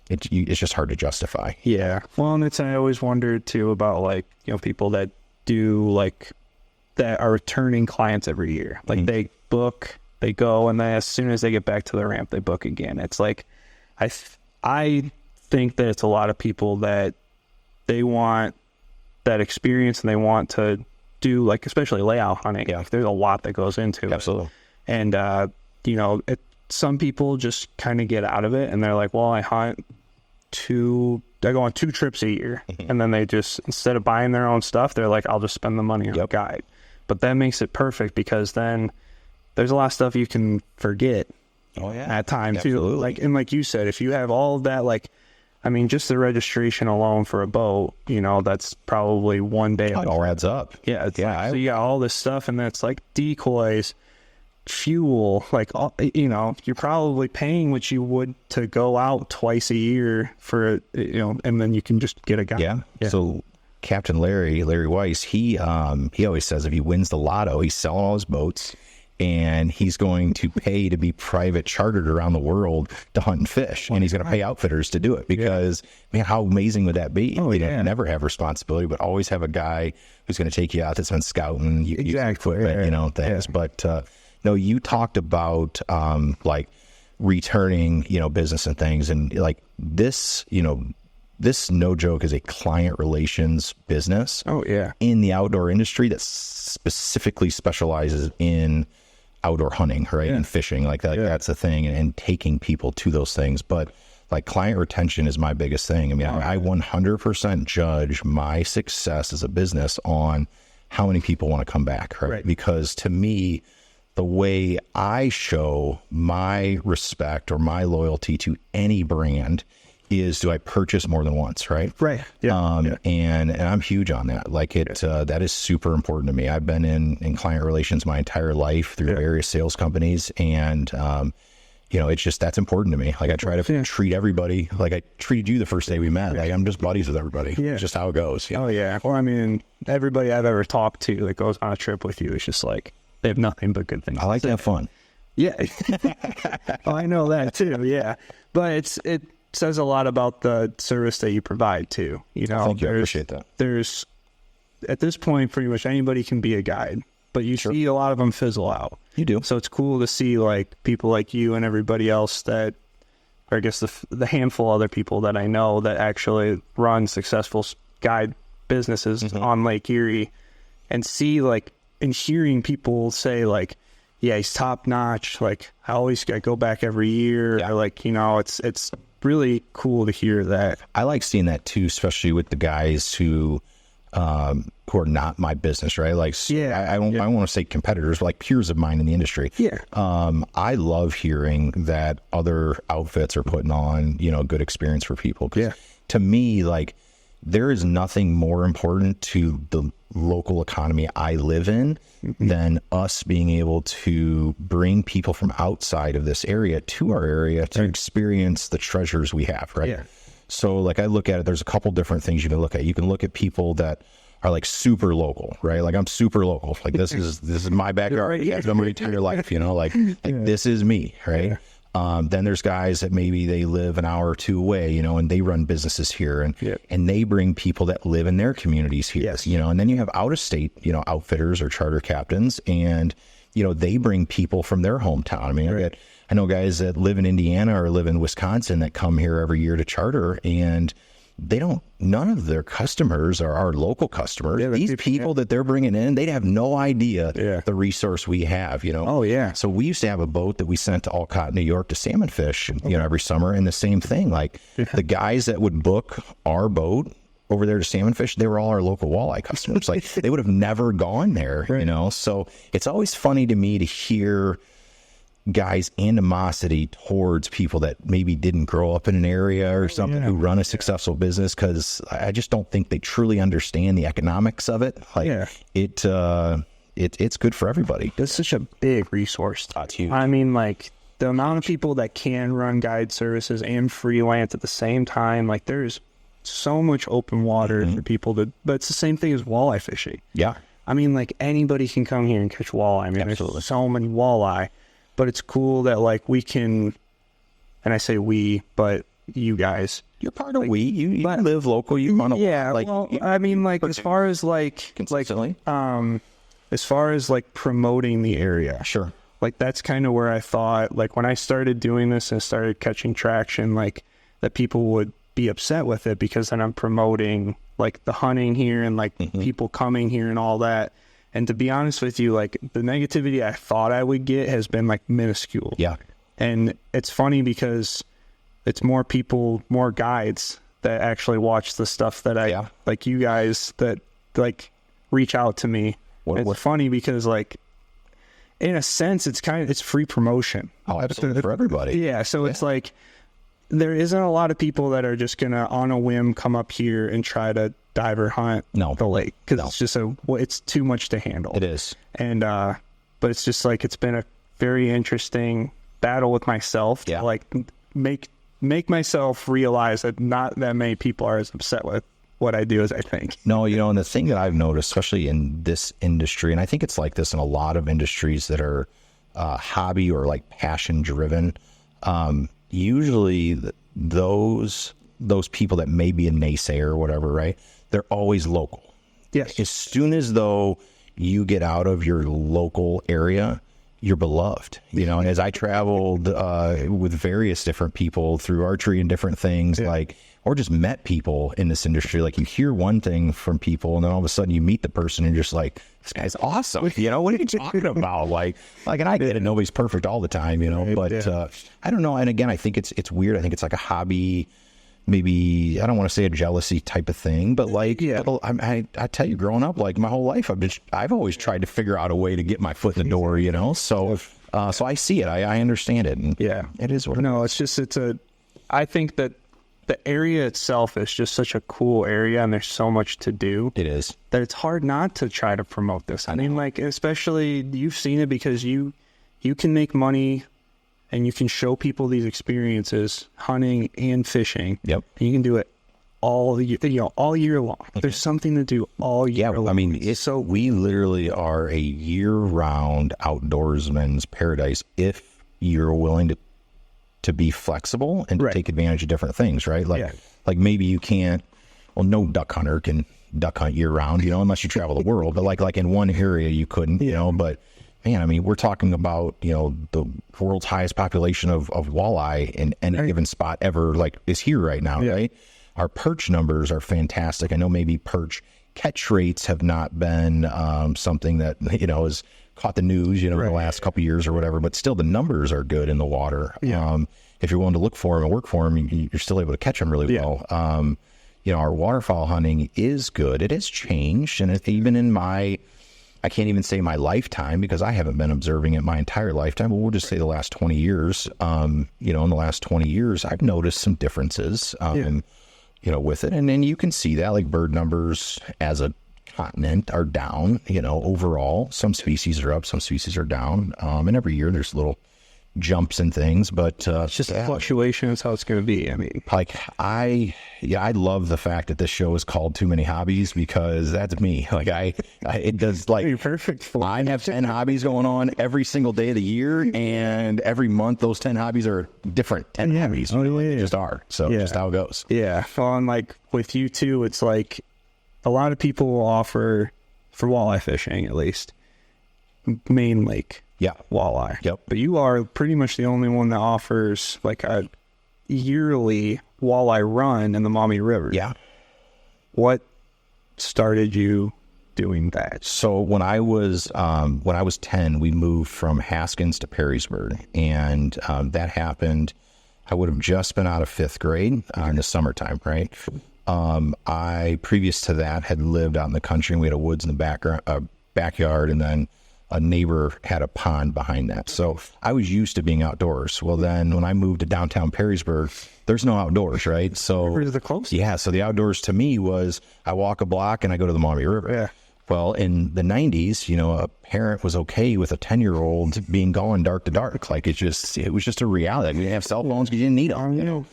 it's just hard to justify. Yeah. Well, and I always wondered too about people that do that are returning clients every year. They book, they go, and then as soon as they get back to the ramp, they book again. It's I think that it's a lot of people that they want that experience and they want to do especially layout hunting. Yeah. There's a lot that goes into it. Absolutely. And, some people just kind of get out of it and they're like, well, I go on 2 trips a year. And then they just, instead of buying their own stuff, they're like, I'll just spend the money on a guide. But that makes it perfect because then there's a lot of stuff you can forget at times too. Like you said, if you have all of that, just the registration alone for a boat, that's probably one day. It all adds up. Yeah. So you got all this stuff, and that's decoys, fuel, you're probably paying what you would to go out twice a year for, and then you can just get a guide. Yeah. So Captain Larry Weiss, he always says if he wins the lotto, he's selling all his boats and he's going to pay to be private chartered around the world to hunt and fish. And he's going to pay outfitters to do it because, man, how amazing would that be? Oh, yeah. Never have responsibility, but always have a guy who's going to take you out that's been scouting, equipment, things. But, no, you talked about, returning, business and things. And this, this, no joke, is a client relations business. Oh, yeah. In the outdoor industry that specifically specializes in outdoor hunting, right? And fishing, that's the thing, and taking people to those things. But client retention is my biggest thing. I mean, I 100% judge my success as a business on how many people want to come back, right? Because to me, the way I show my respect or my loyalty to any brand is, do I purchase more than once, right? Right. Yeah. And I'm huge on that. That is super important to me. I've been in client relations my entire life through various sales companies, and it's just, that's important to me. I try to treat everybody like I treated you the first day we met. I'm just buddies with everybody. Yeah. It's just how it goes. Oh yeah. Well, I mean, everybody I've ever talked to that goes on a trip with you is just they have nothing but good things. I like to have fun. Yeah. Oh, I know that too. Yeah. But it says a lot about the service that you provide too. Thank you. I appreciate that. There's, at this point, pretty much anybody can be a guide, but you see a lot of them fizzle out. You do. So it's cool to see people like you and everybody else that, or I guess the handful of other people that I know that actually run successful guide businesses on Lake Erie, and see and hearing people say yeah, he's top notch. I always go back every year. Yeah. Or it's really cool to hear that. I like seeing that too, especially with the guys who are not my business, right? I don't want to say competitors, but peers of mine in the industry. Yeah. I love hearing that other outfits are putting on, good experience for people. Yeah. To me, there is nothing more important to the local economy I live in than us being able to bring people from outside of this area to our area to experience the treasures we have, right? Yeah. So I look at it, there's a couple different things you can look at. You can look at people that are super local, right? I'm super local. This is my backyard. Right. Yeah. I've been my entire life, this is me, right? Then there's guys that maybe they live an hour or two away, you know, and they run businesses here, and they bring people that live in their communities here, you know. And then you have out of state, you know, outfitters or charter captains, and you know, they bring people from their hometown. I mean, I know guys that live in Indiana or live in Wisconsin that come here every year to charter, and none of their customers are our local customers. These people that they're bringing in, they'd have no idea the resource we have, you know? So we used to have a boat that we sent to Olcott, New York to salmon fish, you know, every summer. And the same thing, like the guys that would book our boat over there to salmon fish, they were all our local walleye customers. Like they would have never gone there, you know? So it's always funny to me to hear guys' animosity towards people that maybe didn't grow up in an area or something who run a successful business, because I just don't think they truly understand the economics of it. Like it's good for everybody. It's such a big resource. That's huge. I mean, like the amount of people that can run guide services and freelance at the same time, like there's so much open water for people to, but it's the same thing as walleye fishing. I mean, like anybody can come here and catch walleye. I mean, there's so many walleye. But it's cool that like we can, and I say we, but you guys, you're part of we. You live local. You want to like. Well, I mean, like as far as like consistently, as far as like promoting the area, like that's kind of where I thought, like when I started doing this and started catching traction, like that people would be upset with it because then I'm promoting like the hunting here and like people coming here and all that. And to be honest with you, like the negativity I thought I would get has been like minuscule. And it's funny because it's more people, more guides that actually watch the stuff that I, like you guys that like reach out to me. It's funny because like, in a sense, it's free promotion. Oh, absolutely. For everybody. So it's like, there isn't a lot of people that are just going to on a whim come up here and try to diver hunt the lake, because it's just it's too much to handle. It is. And but it's just like it's been a very interesting battle with myself to like make myself realize that not that many people are as upset with what I do as I think. No, you know, and the thing that I've noticed, especially in this industry, and I think it's like this in a lot of industries that are hobby or like passion driven, usually those people that may be a naysayer or whatever, right? They're always local. As soon as though you get out of your local area, you're beloved, you know. And as I traveled with various different people through archery and different things, like, or just met people in this industry, like you hear one thing from people and then all of a sudden you meet the person and you're just like, this guy's awesome. You know, what are you talking about? Like, and I get it. Nobody's perfect all the time, you know, but I don't know. And again, I think it's weird. I think it's like a hobby. Maybe, I don't want to say a jealousy type of thing, but like, I tell you, growing up, like my whole life, I've always tried to figure out a way to get my foot in the door, you know? So I see it. I understand it. And it is what it is. I think that the area itself is just such a cool area and there's so much to do. It is. That it's hard not to try to promote this. I mean, like, especially you've seen it because you can make money and you can show people these experiences, hunting and fishing. And you can do it all year long. There's something to do all year long. I mean, we literally are a year-round outdoorsman's paradise if you're willing to be flexible and to take advantage of different things, right? Like maybe you can't. Well, no duck hunter can duck hunt year-round, you know, unless you travel the world. But like in one area you couldn't, you know, but. Man, I mean, we're talking about, you know, the world's highest population of walleye in any given spot ever, like, is here right now, right? Our perch numbers are fantastic. I know maybe perch catch rates have not been something that, you know, has caught the news, you know, in the last couple of years or whatever, but still the numbers are good in the water. If you're willing to look for them and work for them, you're still able to catch them really well. You know, our waterfowl hunting is good. It has changed, and even in I can't even say my lifetime because I haven't been observing it my entire lifetime, but we'll just say the last 20 years. You know, in the last 20 years, I've noticed some differences, you know, with it. And then you can see that like bird numbers as a continent are down, you know, overall. Some species are up, some species are down. And every year there's little jumps and things, but it's just a fluctuation is how it's going to be. I mean, like I love the fact that this show is called Too Many Hobbies, because that's me. Like it does, like, you're perfect. I have 10 hobbies going on every single day of the year, and every month those 10 hobbies are different 10 hobbies. They just are. So just how it goes. Yeah. Well, and like with you too, it's like a lot of people will offer, for walleye fishing at least, main lake. Yeah. Walleye. Yep. But you are pretty much the only one that offers like a yearly walleye run in the Maumee River. Yeah. What started you doing that? So when I was 10, we moved from Haskins to Perrysburg, and that happened. I would have just been out of 5th grade in the summertime, right? I, previous to that, had lived out in the country, and we had a woods in the backyard, and then a neighbor had a pond behind that. So I was used to being outdoors. Well, then when I moved to downtown Perrysburg, there's no outdoors, right? So Where's the close? Yeah. So the outdoors to me was I walk a block and I go to the Maumee River. Yeah. Well, in the 90s, a parent was okay with a 10-year-old being gone dark to dark. Like it was just a reality. Like, we didn't have cell phones because you didn't need them.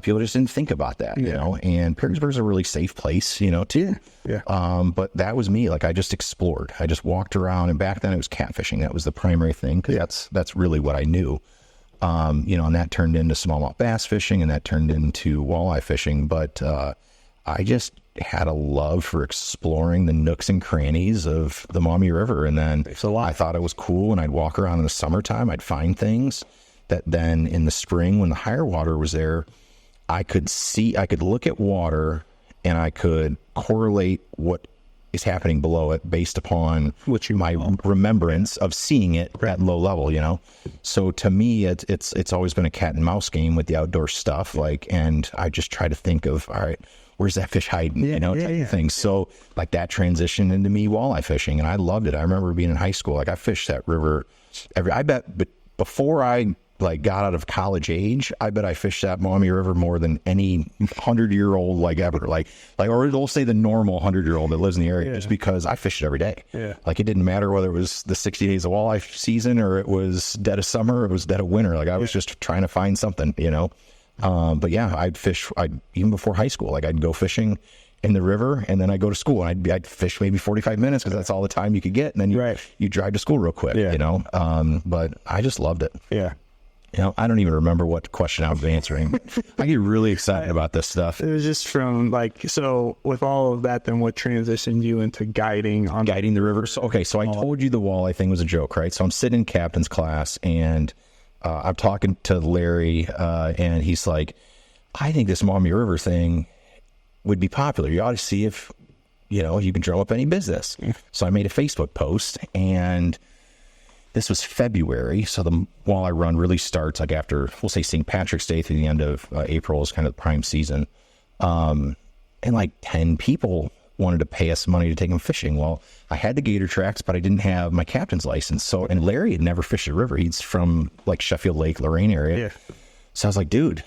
People just didn't think about that, and Perrysburg's a really safe place, too. Yeah. But that was me. Like I just explored. I just walked around, and back then it was catfishing. That was the primary thing, because that's really what I knew. And that turned into smallmouth bass fishing, and that turned into walleye fishing. But I just had a love for exploring the nooks and crannies of the Maumee River. And then I thought it was cool, and I'd walk around in the summertime. I'd find things that then in the spring, when the higher water was there, I could look at water, and I could correlate what is happening below it based upon my remembrance of seeing it at low level, So to me, it's always been a cat and mouse game with the outdoor stuff. And I just try to think of, all right, where's that fish hiding, type of thing. So like that transitioned into me walleye fishing, and I loved it. I remember being in high school, like I fished that river but before I got out of college age, I bet I fished that Maumee River more than any 100-year-old ever. Or it'll say the normal 100-year-old that lives in the area, just because I fished it every day. Yeah. Like it didn't matter whether it was the 60 days of walleye season, or it was dead of summer, or it was dead of winter. Like I was just trying to find something, But yeah, I'd fish. Even before high school, I'd go fishing in the river, and then I'd go to school, and I'd fish maybe 45 minutes because that's all the time you could get, and then you drive to school real quick, But I just loved it. Yeah. I don't even remember what question I was answering. I get really excited about this stuff. It was just from so with all of that, then what transitioned you into guiding the river? So I told you the walleye thing was a joke, right? So I'm sitting in captain's class, and I'm talking to Larry, and he's like, I think this Maumee River thing would be popular. You ought to see if, you can drum up any business. Yeah. So I made a Facebook post, and this was February, so the walleye run really starts after, we'll say, St. Patrick's Day through the end of April is kind of the prime season. And 10 people wanted to pay us money to take them fishing. Well, I had the gator tracks, but I didn't have my captain's license. And Larry had never fished a river. He's from Sheffield Lake, Lorraine area. Yeah. So I was like, dude,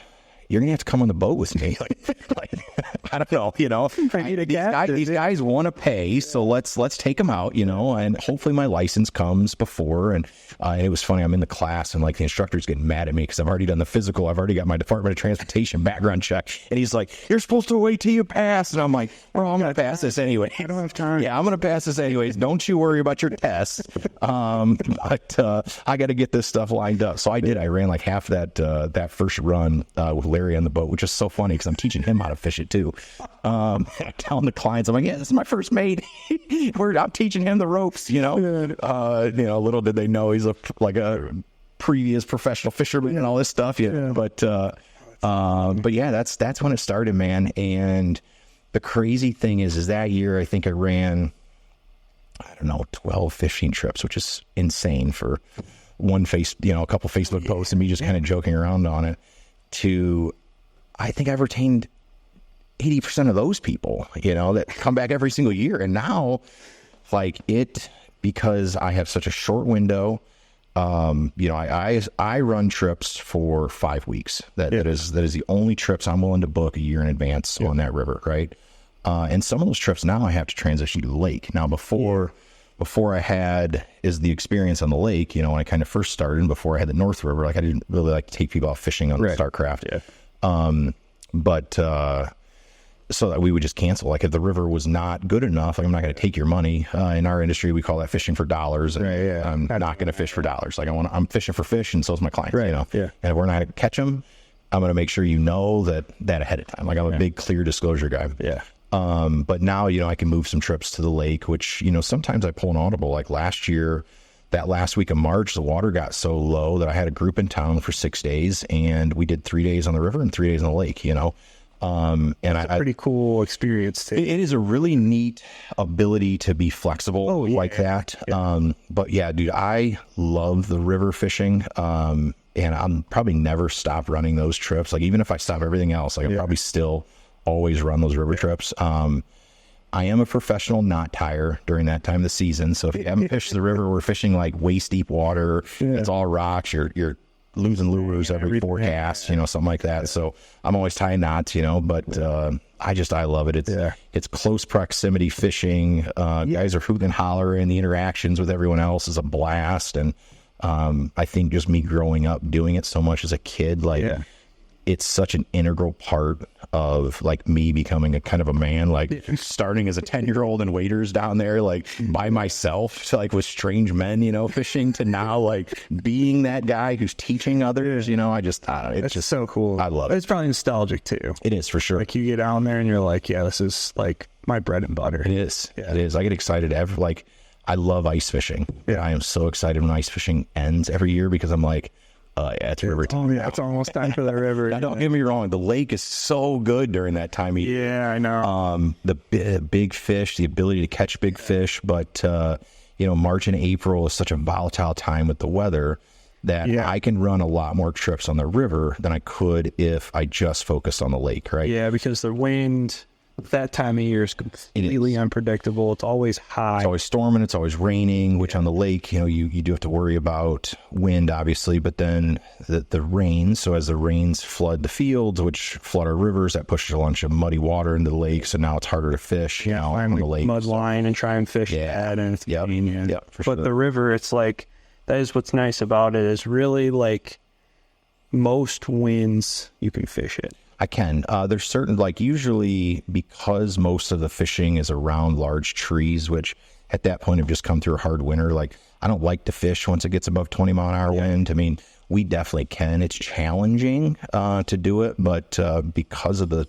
you're going to have to come on the boat with me. I don't know, I need a these guys want to pay, so let's take them out, and hopefully my license comes before. And it was funny, I'm in the class, and the instructor's getting mad at me because I've already done the physical. I've already got my Department of Transportation background check. And he's like, you're supposed to wait till you pass. And I'm like, well, I'm going to pass this anyway. I don't have time. Yeah, I'm going to pass this anyways. Don't you worry about your tests. But I got to get this stuff lined up. So I did. I ran half that first run with Larry on the boat, which is so funny because I'm teaching him how to fish it too. Telling the clients, I'm like, yeah, this is my first mate. I'm teaching him the ropes, little did they know he's a previous professional fisherman and all this stuff. But yeah, that's when it started, man. And the crazy thing is that year, I think I ran, 12 fishing trips, which is insane for a couple Facebook posts and me just kind of joking around on it, to, I think I've retained 80% of those people, that come back every single year. And now, because I have such a short window, I run trips for 5 weeks. That is the only trips I'm willing to book a year in advance on that river, right? And some of those trips now I have to transition to the lake. Now, before before I had is the experience on the lake, when I kind of first started and before I had the North River, like I didn't really like to take people out fishing on StarCraft. Yeah. But so that we would just cancel. Like if the river was not good enough, like I'm not going to take your money. In our industry, we call that fishing for dollars. And I'm not going to fish for dollars. Like I'm fishing for fish, and so is my client. Yeah. And if we're not going to catch them, I'm going to make sure that ahead of time. Like I'm a big clear disclosure guy. Yeah. But now, I can move some trips to the lake, which, sometimes I pull an audible. Like last year, that last week of March, the water got so low that I had a group in town for 6 days, and we did 3 days on the river and 3 days on the lake, and it's a pretty cool experience too. It is a really neat ability to be flexible like that. Yeah. But yeah, dude, I love the river fishing. And I'm probably never stop running those trips. Like even if I stop everything else, like I'll probably still always run those river trips. I am a professional knot tire during that time of the season. So if you haven't fished the river, we're fishing like waist deep water. It's all rocks. You're losing lures every 4 casts, something like that. So I'm always tying knots, but I love it. It's close proximity fishing. Guys are hooting and hollering. The interactions with everyone else is a blast. And I think just me growing up doing it so much as a kid, it's such an integral part of like me becoming a kind of a man, like starting as a 10-year-old in waders down there, like by myself, to like with strange men, fishing, to now like being that guy who's teaching others, it's just so cool. I love it. It's probably nostalgic too. It is for sure. Like you get down there and you're like, yeah, this is like my bread and butter. It is. It is. I get excited I love ice fishing. Yeah. I am so excited when ice fishing ends every year because I'm like, it's river time. Oh yeah, it's almost time for the river. Now, don't get me wrong, the lake is so good during that time of year. Yeah, I know. The big fish, the ability to catch big fish, but March and April is such a volatile time with the weather that I can run a lot more trips on the river than I could if I just focused on the lake, right? Yeah, because the wind that time of year is completely unpredictable. It's always high. It's always storming. It's always raining, which on the lake, you do have to worry about wind, obviously, but then the rain. So as the rains flood the fields, which flood our rivers, that pushes a bunch of muddy water into the lake. So now it's harder to fish on the lake. Mud line and try and fish that. And it's convenient. But the river, it's like, that is what's nice about it, is really like most winds, you can fish it. I can. There's certain, like usually because most of the fishing is around large trees, which at that point have just come through a hard winter. Like I don't like to fish once it gets above 20 mile an hour wind. I mean, we definitely can. It's challenging to do it, but because of the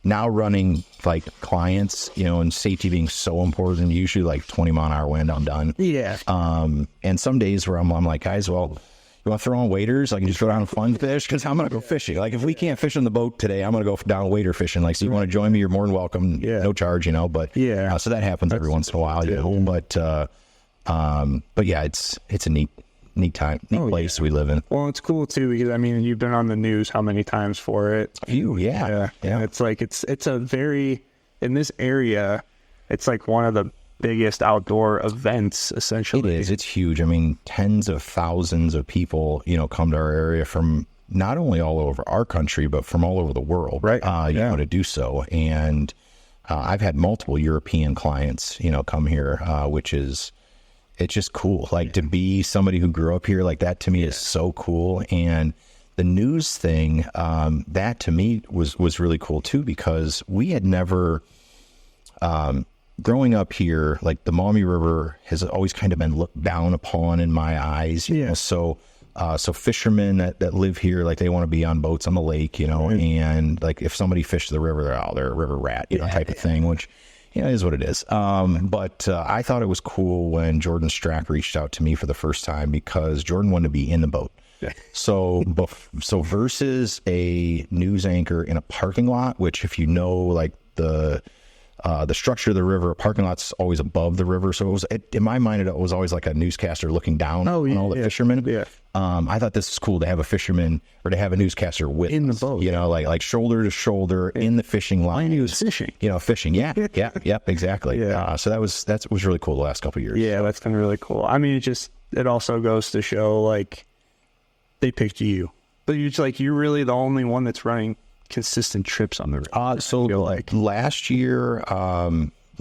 now running like clients, and safety being so important, usually like 20 mile an hour wind, I'm done. Yeah. And some days where I'm like, guys, well, you want to throw on waders? I can just go down and fun fish because I'm going to go fishing. Like if we can't fish on the boat today, I'm going to go down wader fishing. Like, so you want to join me? You're more than welcome. No charge, but so that happens every once in a while, But yeah, it's a neat time, neat place we live in. Well, it's cool too because I mean, you've been on the news how many times for it? Yeah. And it's like it's a very, in this area, it's like one of the biggest outdoor events, essentially. It is. It's huge. I mean, tens of thousands of people, come to our area from not only all over our country, but from all over the world, right? To do so. And I've had multiple European clients, come here, which is, it's just cool. Like to be somebody who grew up here, like that to me is so cool. And the news thing, that to me was really cool too, because we had never, growing up here, like the Maumee River has always kind of been looked down upon in my eyes. So fishermen that live here, like they want to be on boats on the lake, and like if somebody fished the river, they're a river rat, type of thing, which, is what it is. But I thought it was cool when Jordan Strack reached out to me for the first time because Jordan wanted to be in the boat. So versus a news anchor in a parking lot, which if like the structure of the river, a parking lot's always above the river. So it was, in my mind, it was always like a newscaster looking down on all the fishermen. I thought this is cool to have a fisherman or to have a newscaster in the boat, like shoulder to shoulder in the fishing line. He was fishing, fishing. Yeah, exactly. So that was really cool the last couple of years. Yeah, that's been really cool. I mean, it also goes to show like they picked you, but you're really the only one that's running consistent trips on the river. So like last year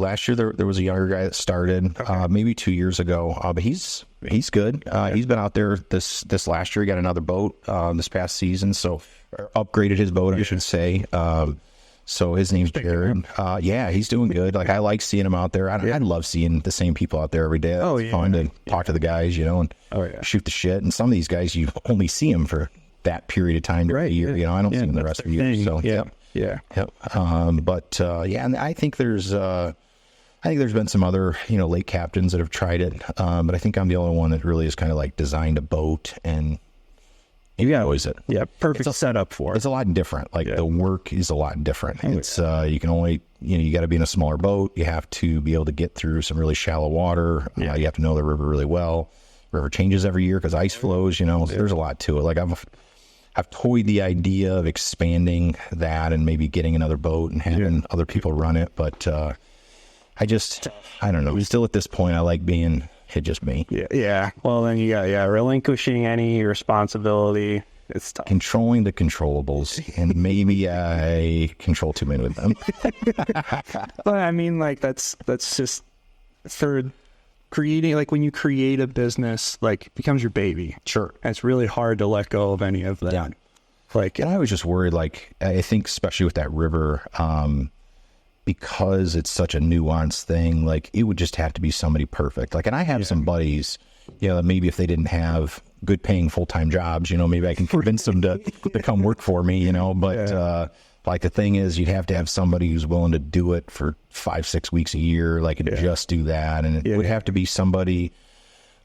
last year there was a younger guy that started, maybe 2 years ago, but he's good. He's been out there this last year. He got another boat this past season, so upgraded his boat, I should say. So his name's Jared. Yeah, he's doing good. Like, I like seeing him out there. I love seeing the same people out there every day. It's fun to talk to the guys, you know, and shoot the shit. And some of these guys, you only see them for that period of time during the year. You know, I don't see them the rest of the year. So and I think there's been some other, you know, lake captains that have tried it, but I think I'm the only one that really has kind of like designed a boat and enjoys it. Yeah, perfect setup for it. It's a lot different. Like, the work is a lot different. It's you can only, you know, you got to be in a smaller boat. You have to be able to get through some really shallow water. You have to know the river really well. River changes every year because ice flows. You know, so there's a lot to it. Like, I've toyed the idea of expanding that and maybe getting another boat and having other people run it, but I don't know. Still at this point, I like being just me. Yeah. Well, then you got relinquishing any responsibility. It's tough. Controlling the controllables, and maybe I control too many of them. But I mean, like, that's just creating, like, when you create a business, like, it becomes your baby. Sure. And it's really hard to let go of any of that. Yeah. Like, and I was just worried, like, I think especially with that river, because it's such a nuanced thing, like, it would just have to be somebody perfect. Like, and I have some buddies, you know, that maybe if they didn't have good paying full-time jobs, you know, maybe I can convince them to come work for me, you know, but like, the thing is, you'd have to have somebody who's willing to do it for 5-6 weeks a year, like, and just do that. And it would have to be somebody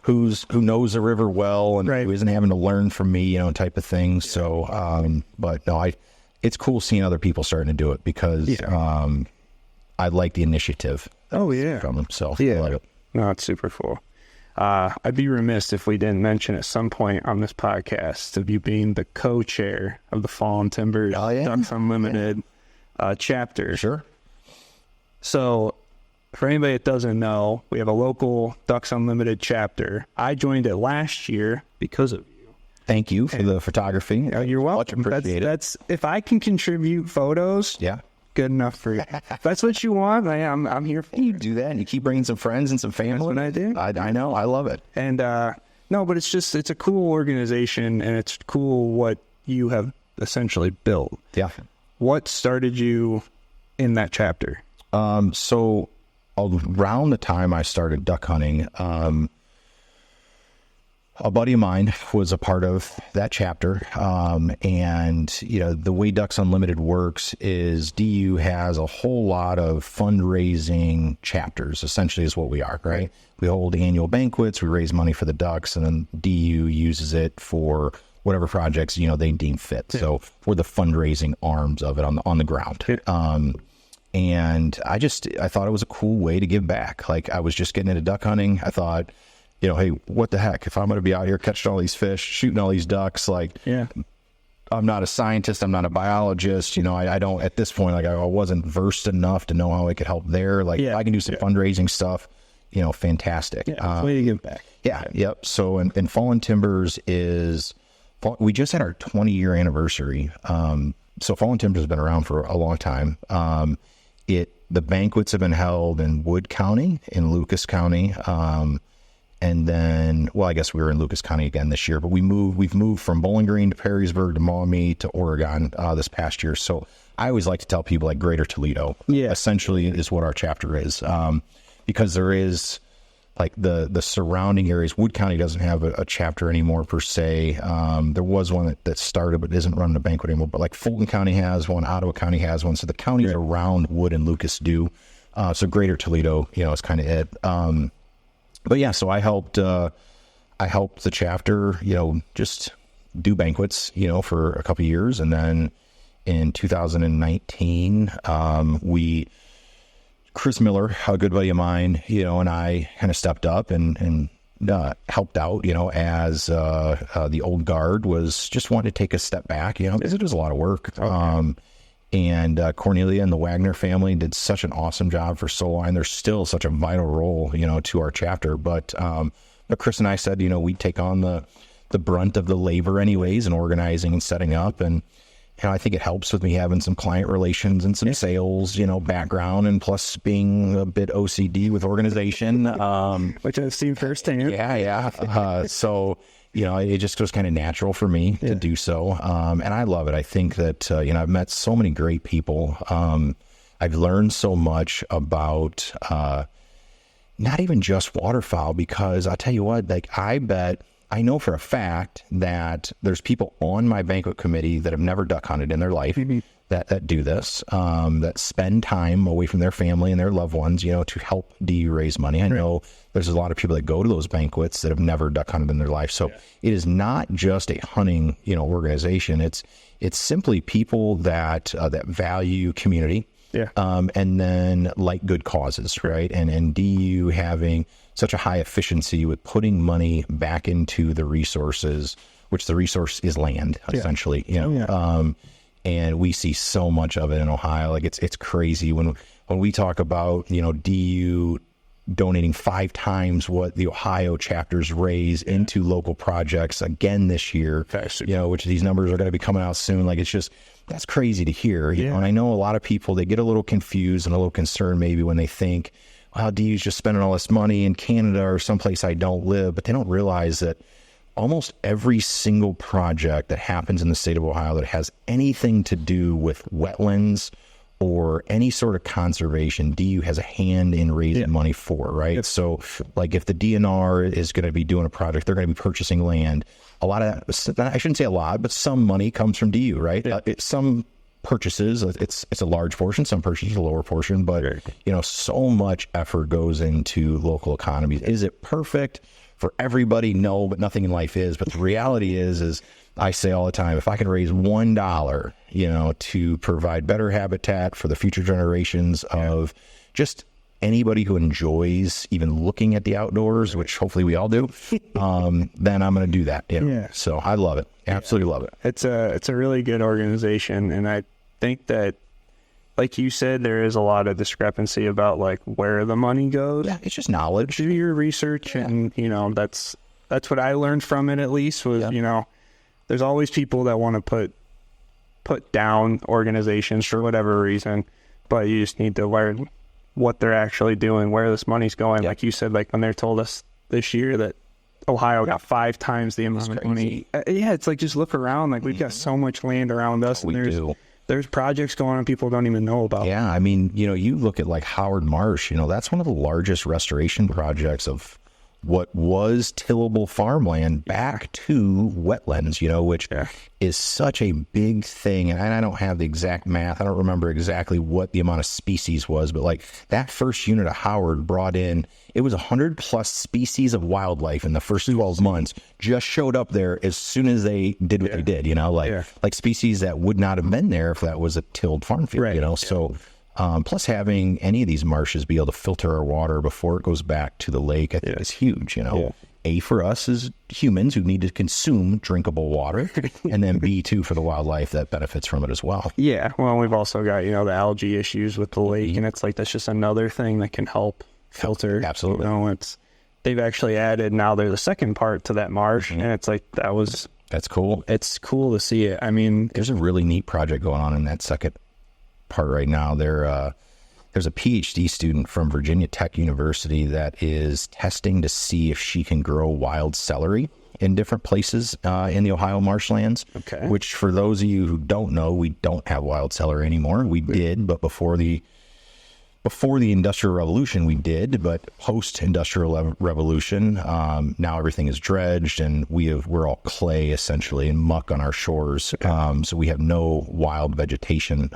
who knows the river well and who isn't having to learn from me, you know, type of thing. So, but no, it's cool seeing other people starting to do it because, I like the initiative. From them. So I like it. No, it's super cool. I'd be remiss if we didn't mention at some point on this podcast of you being the co-chair of the Fallen Timbers Ducks Unlimited chapter. Sure. So, for anybody that doesn't know, we have a local Ducks Unlimited chapter. I joined it last year because of you. Thank you for the photography. You're welcome. Much appreciated. That's if I can contribute photos. Good enough for you. If that's what you want, I'm here for you. Do that, and you keep bringing some friends and some family. That's what I do. I know. I love it. And no, but it's a cool organization, and it's cool what you have essentially built. Yeah. What started you in that chapter? So around the time I started duck hunting, a buddy of mine was a part of that chapter. And, you know, the way Ducks Unlimited works is DU has a whole lot of fundraising chapters, essentially is what we are, right? We hold annual banquets, we raise money for the ducks, and then DU uses it for whatever projects, you know, they deem fit. So we're the fundraising arms of it on the ground. And I thought it was a cool way to give back. Like, I was just getting into duck hunting. I thought, you know, hey, what the heck? If I'm going to be out here catching all these fish, shooting all these ducks, like, I'm not a scientist. I'm not a biologist. You know, I don't, at this point, like, I wasn't versed enough to know how I could help there. Like, I can do some fundraising stuff, you know, fantastic. Way to give back. Yep. So, and Fallen Timbers we just had our 20-year anniversary. So Fallen Timbers has been around for a long time. The banquets have been held in Wood County, in Lucas County. And then, well, I guess we were in Lucas County again this year, but we've moved from Bowling Green to Perrysburg to Maumee to Oregon this past year. So I always like to tell people, like, Greater Toledo essentially is what our chapter is, because there is, like, the surrounding areas. Wood County doesn't have a chapter anymore per se. There was one that started but isn't running a banquet anymore. But, like, Fulton County has one, Ottawa County has one. So the counties around Wood and Lucas do. So Greater Toledo, you know, is kind of it. But yeah, so I helped the chapter, you know, just do banquets, you know, for a couple of years. And then in 2019, Chris Miller, a good buddy of mine, you know, and I kind of stepped up and helped out, you know, as the old guard was just wanting to take a step back, you know, because it was a lot of work. And Cornelia and the Wagner family did such an awesome job for so long. They're still such a vital role, you know, to our chapter. But Chris and I said, you know, we'd take on the brunt of the labor anyways, and organizing and setting up. And I think it helps with me having some client relations and some sales, background, and plus being a bit OCD with organization. Which I've seen firsthand. Yeah. So, it just goes kind of natural for me to do so. And I love it. I think that, I've met so many great people. I've learned so much about not even just waterfowl, because I'll tell you what, I know for a fact that there's people on my banquet committee that have never duck hunted in their life that do this, that spend time away from their family and their loved ones, to help DU raise money. I know there's a lot of people that go to those banquets that have never duck hunted in their life. So it is not just a hunting, organization. It's simply people that value community. Yeah. And then like good causes, right? And DU having such a high efficiency with putting money back into the resources, which the resource is land, essentially. And we see so much of it in Ohio. Like it's crazy when we talk about, DU donating 5 times what the Ohio chapters raise into local projects again this year, which these numbers are going to be coming out soon. Like, it's just, that's crazy to hear, you know. And I know a lot of people, they get a little confused and a little concerned maybe when they think, wow, DU's just spending all this money in Canada or someplace I don't live, but they don't realize that almost every single project that happens in the state of Ohio that has anything to do with wetlands or any sort of conservation, DU has a hand in raising money for, right? So, like, if the DNR is going to be doing a project, they're going to be purchasing land. A lot of that, I shouldn't say a lot, but some money comes from DU, right? Some purchases, it's a large portion, some purchases a lower portion, but, so much effort goes into local economies. Is it perfect for everybody? No, but nothing in life is. But the reality is I say all the time, if I can raise $1, to provide better habitat for the future generations of just anybody who enjoys even looking at the outdoors, which hopefully we all do, then I'm going to do that. So I love it. Absolutely love it. It's a really good organization. And I think that, like you said, there is a lot of discrepancy about like where the money goes. Yeah, it's just knowledge. Do your research. And, that's what I learned from it, at least, was, there's always people that want to put down organizations for whatever reason, but you just need to learn what they're actually doing, where this money's going. Like you said, like when they told us this year that Ohio got 5 times the amount of money. It's like, just look around. Like, we've got so much land around us. And there's projects going on people don't even know about. Yeah, I mean, you look at like Howard Marsh, that's one of the largest restoration projects of what was tillable farmland back to wetlands, which is such a big thing. And I don't have the exact math. I don't remember exactly what the amount of species was, but like that first unit of Howard brought in, it was 100+ species of wildlife in the first 12 months just showed up there as soon as they did what they did, like species that would not have been there if that was a tilled farm field, So plus having any of these marshes be able to filter our water before it goes back to the lake, I think is huge, A, for us as humans who need to consume drinkable water, and then B, too, for the wildlife that benefits from it as well. Yeah, well, we've also got, the algae issues with the lake, and it's like, that's just another thing that can help filter. Absolutely. They've actually added, now there's a second part to that marsh, and it's like, that's cool. It's cool to see it. I mean, there's a really neat project going on in that second part right now. There's a PhD student from Virginia Tech University that is testing to see if she can grow wild celery in different places in the Ohio marshlands. Okay. Which, for those of you who don't know, we don't have wild celery anymore. We did, but before the Industrial Revolution, we did. But post-Industrial Revolution, now everything is dredged, and we're all clay essentially and muck on our shores. So we have no wild vegetation.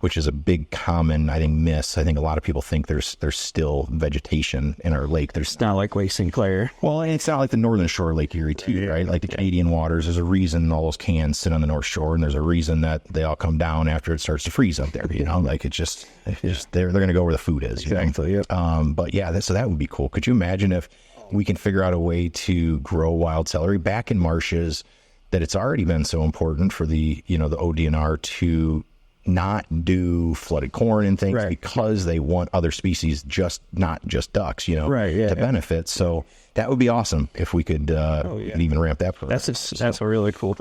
Which is a big common, I think, miss. I think a lot of people think there's still vegetation in our lake. It's not like Lake St. Clair. Well, and it's not like the northern shore of Lake Erie, too, right? Like the Canadian waters, there's a reason all those cans sit on the North Shore, and there's a reason that they all come down after it starts to freeze up there, Like, it's just they're going to go where the food is, Exactly, But yeah, so that would be cool. Could you imagine if we can figure out a way to grow wild celery back in marshes that it's already been so important for the, the ODNR to not do flooded corn and things because they want other species, not just ducks, to benefit. So that would be awesome if we could even ramp that program. That's a really cool.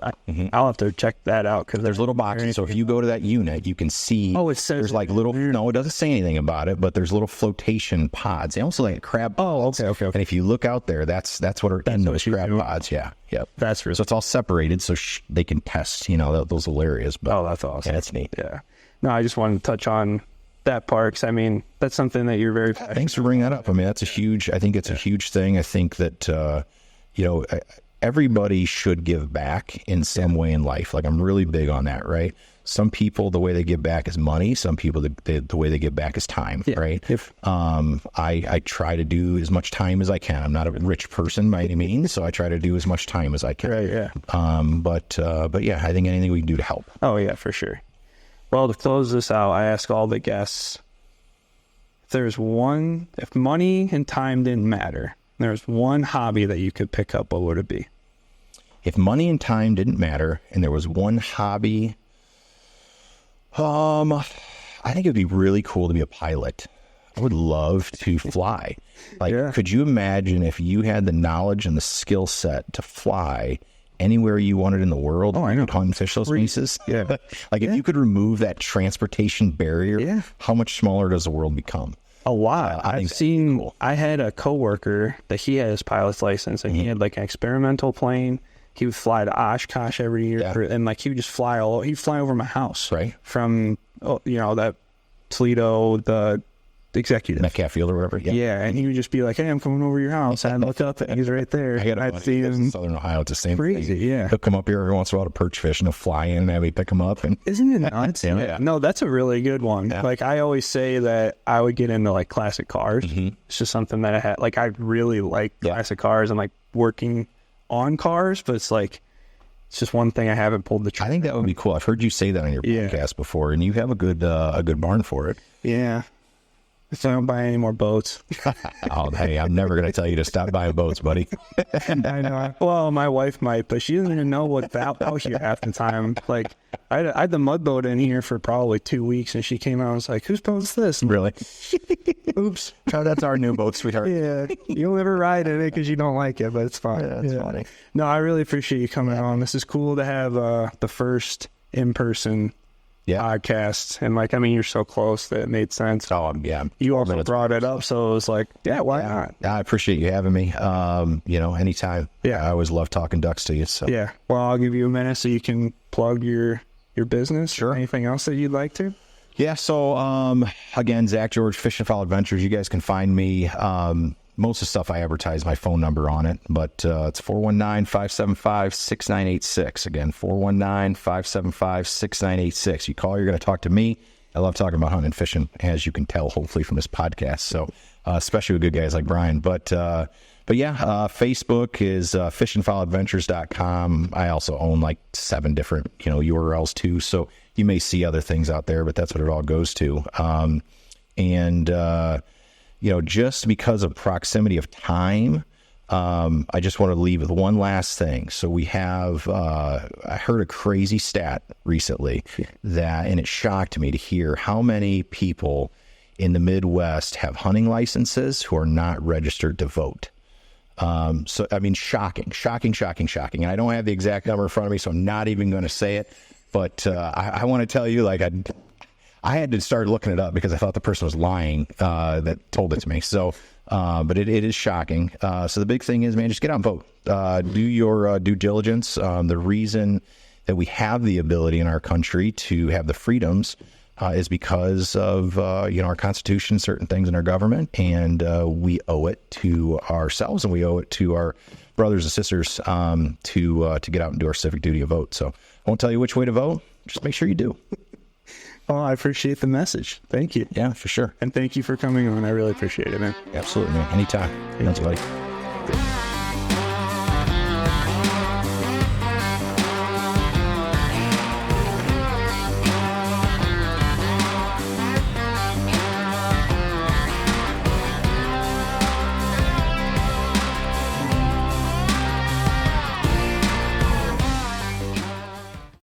I'll have to check that out because there's little boxes. So if you go to that unit, you can see. Oh, it says there's like little. No, it doesn't say anything about it, but there's little flotation pods. They also like crab pods. Oh, okay. And if you look out there, that's what are in those crab pods. Yeah, yep. That's really. So it's all separated, so they can test, those little areas. But, that's awesome. Yeah, that's neat. Yeah. No, I just wanted to touch on that part, 'cause I mean, that's something that you're very passionate. Thanks for bringing that up. I mean, that's a huge. I think it's a huge thing. I think that everybody should give back in some way in life. Like, I'm really big on that, right? Some people, the way they give back is money. Some people, the way they give back is time, right? I try to do as much time as I can. I'm not a rich person by any means, so I try to do as much time as I can. Right, yeah. But yeah, I think anything we can do to help. Oh, yeah, for sure. Well, to close this out, I ask all the guests, if money and time didn't matter, there's one hobby that you could pick up, what would it be? If money and time didn't matter and there was one hobby, I think it'd be really cool to be a pilot. I would love to fly. Could you imagine if you had the knowledge and the skill set to fly anywhere you wanted in the world? Oh, I know. Hunt and fish those pieces. Yeah. If you could remove that transportation barrier, how much smaller does the world become? A lot. I've seen, cool. I had a coworker that he had his pilot's license, and he had like an experimental plane. He would fly to Oshkosh every year, and he would just fly he'd fly over my house. Right. From, that Toledo, the executive. Metcalf Field or whatever. Yeah, and he would just be like, "Hey, I'm coming over to your house." I'd look up, and he's right there. I'd see him in Southern Ohio. It's the same crazy, thing. Yeah. He'll come up here every once in a while to perch fish, and he'll fly in and have me pick him up. And isn't it nuts? Yeah. No, that's a really good one. Yeah. I always say that I would get into classic cars. It's just something that I had. I really like classic cars and working on cars, but it's just one thing I haven't pulled the trigger. I think that would be cool. I've heard you say that on your podcast before, and you have a good barn for it. Yeah. So I don't buy any more boats. Oh, hey, I'm never going to tell you to stop buying boats, buddy. I know. Well, my wife might, but she doesn't even know what's out here half the time. I had the mud boat in here for probably 2 weeks, and she came out and was like, "Whose boat's this?" Really? Oops. Oh, that's our new boat, sweetheart. Yeah. You'll never ride in it because you don't like it, but it's fine. Yeah, that's funny. No, I really appreciate you coming on. This is cool to have the first in-person podcast, and you're so close that it made sense. Oh, yeah. You also brought it up, so it was why not? I appreciate you having me. Anytime. Yeah, I always love talking ducks to you. So yeah. Well, I'll give you a minute so you can plug your business. Sure. Anything else that you'd like to? Yeah. So again, Zack George Fish and Fowl Adventures. You guys can find me. Most of the stuff I advertise my phone number on it, but it's 419-575-6986. Again, 419-575-6986. You call, you're going to talk to me. I love talking about hunting and fishing, as you can tell, hopefully, from this podcast. So, especially with good guys like Brian. But yeah, Facebook is fishandfowladventures.com. I also own 7 different, URLs too. So you may see other things out there, but that's what it all goes to. Just because of proximity of time, I just want to leave with one last thing. So we have, I heard a crazy stat recently and it shocked me to hear how many people in the Midwest have hunting licenses who are not registered to vote. So, I mean, shocking. And I don't have the exact number in front of me, so I'm not even going to say it. But I want to tell you, I had to start looking it up because I thought the person was lying that told it to me. So, but it is shocking. So the big thing is, man, just get out and vote. Do your due diligence. The reason that we have the ability in our country to have the freedoms is because of our Constitution, certain things in our government, and we owe it to ourselves and we owe it to our brothers and sisters to get out and do our civic duty of vote. So I won't tell you which way to vote. Just make sure you do. Oh, I appreciate the message. Thank you. Yeah, for sure. And thank you for coming on. I really appreciate it, man. Absolutely, man. Anytime. Thanks, buddy.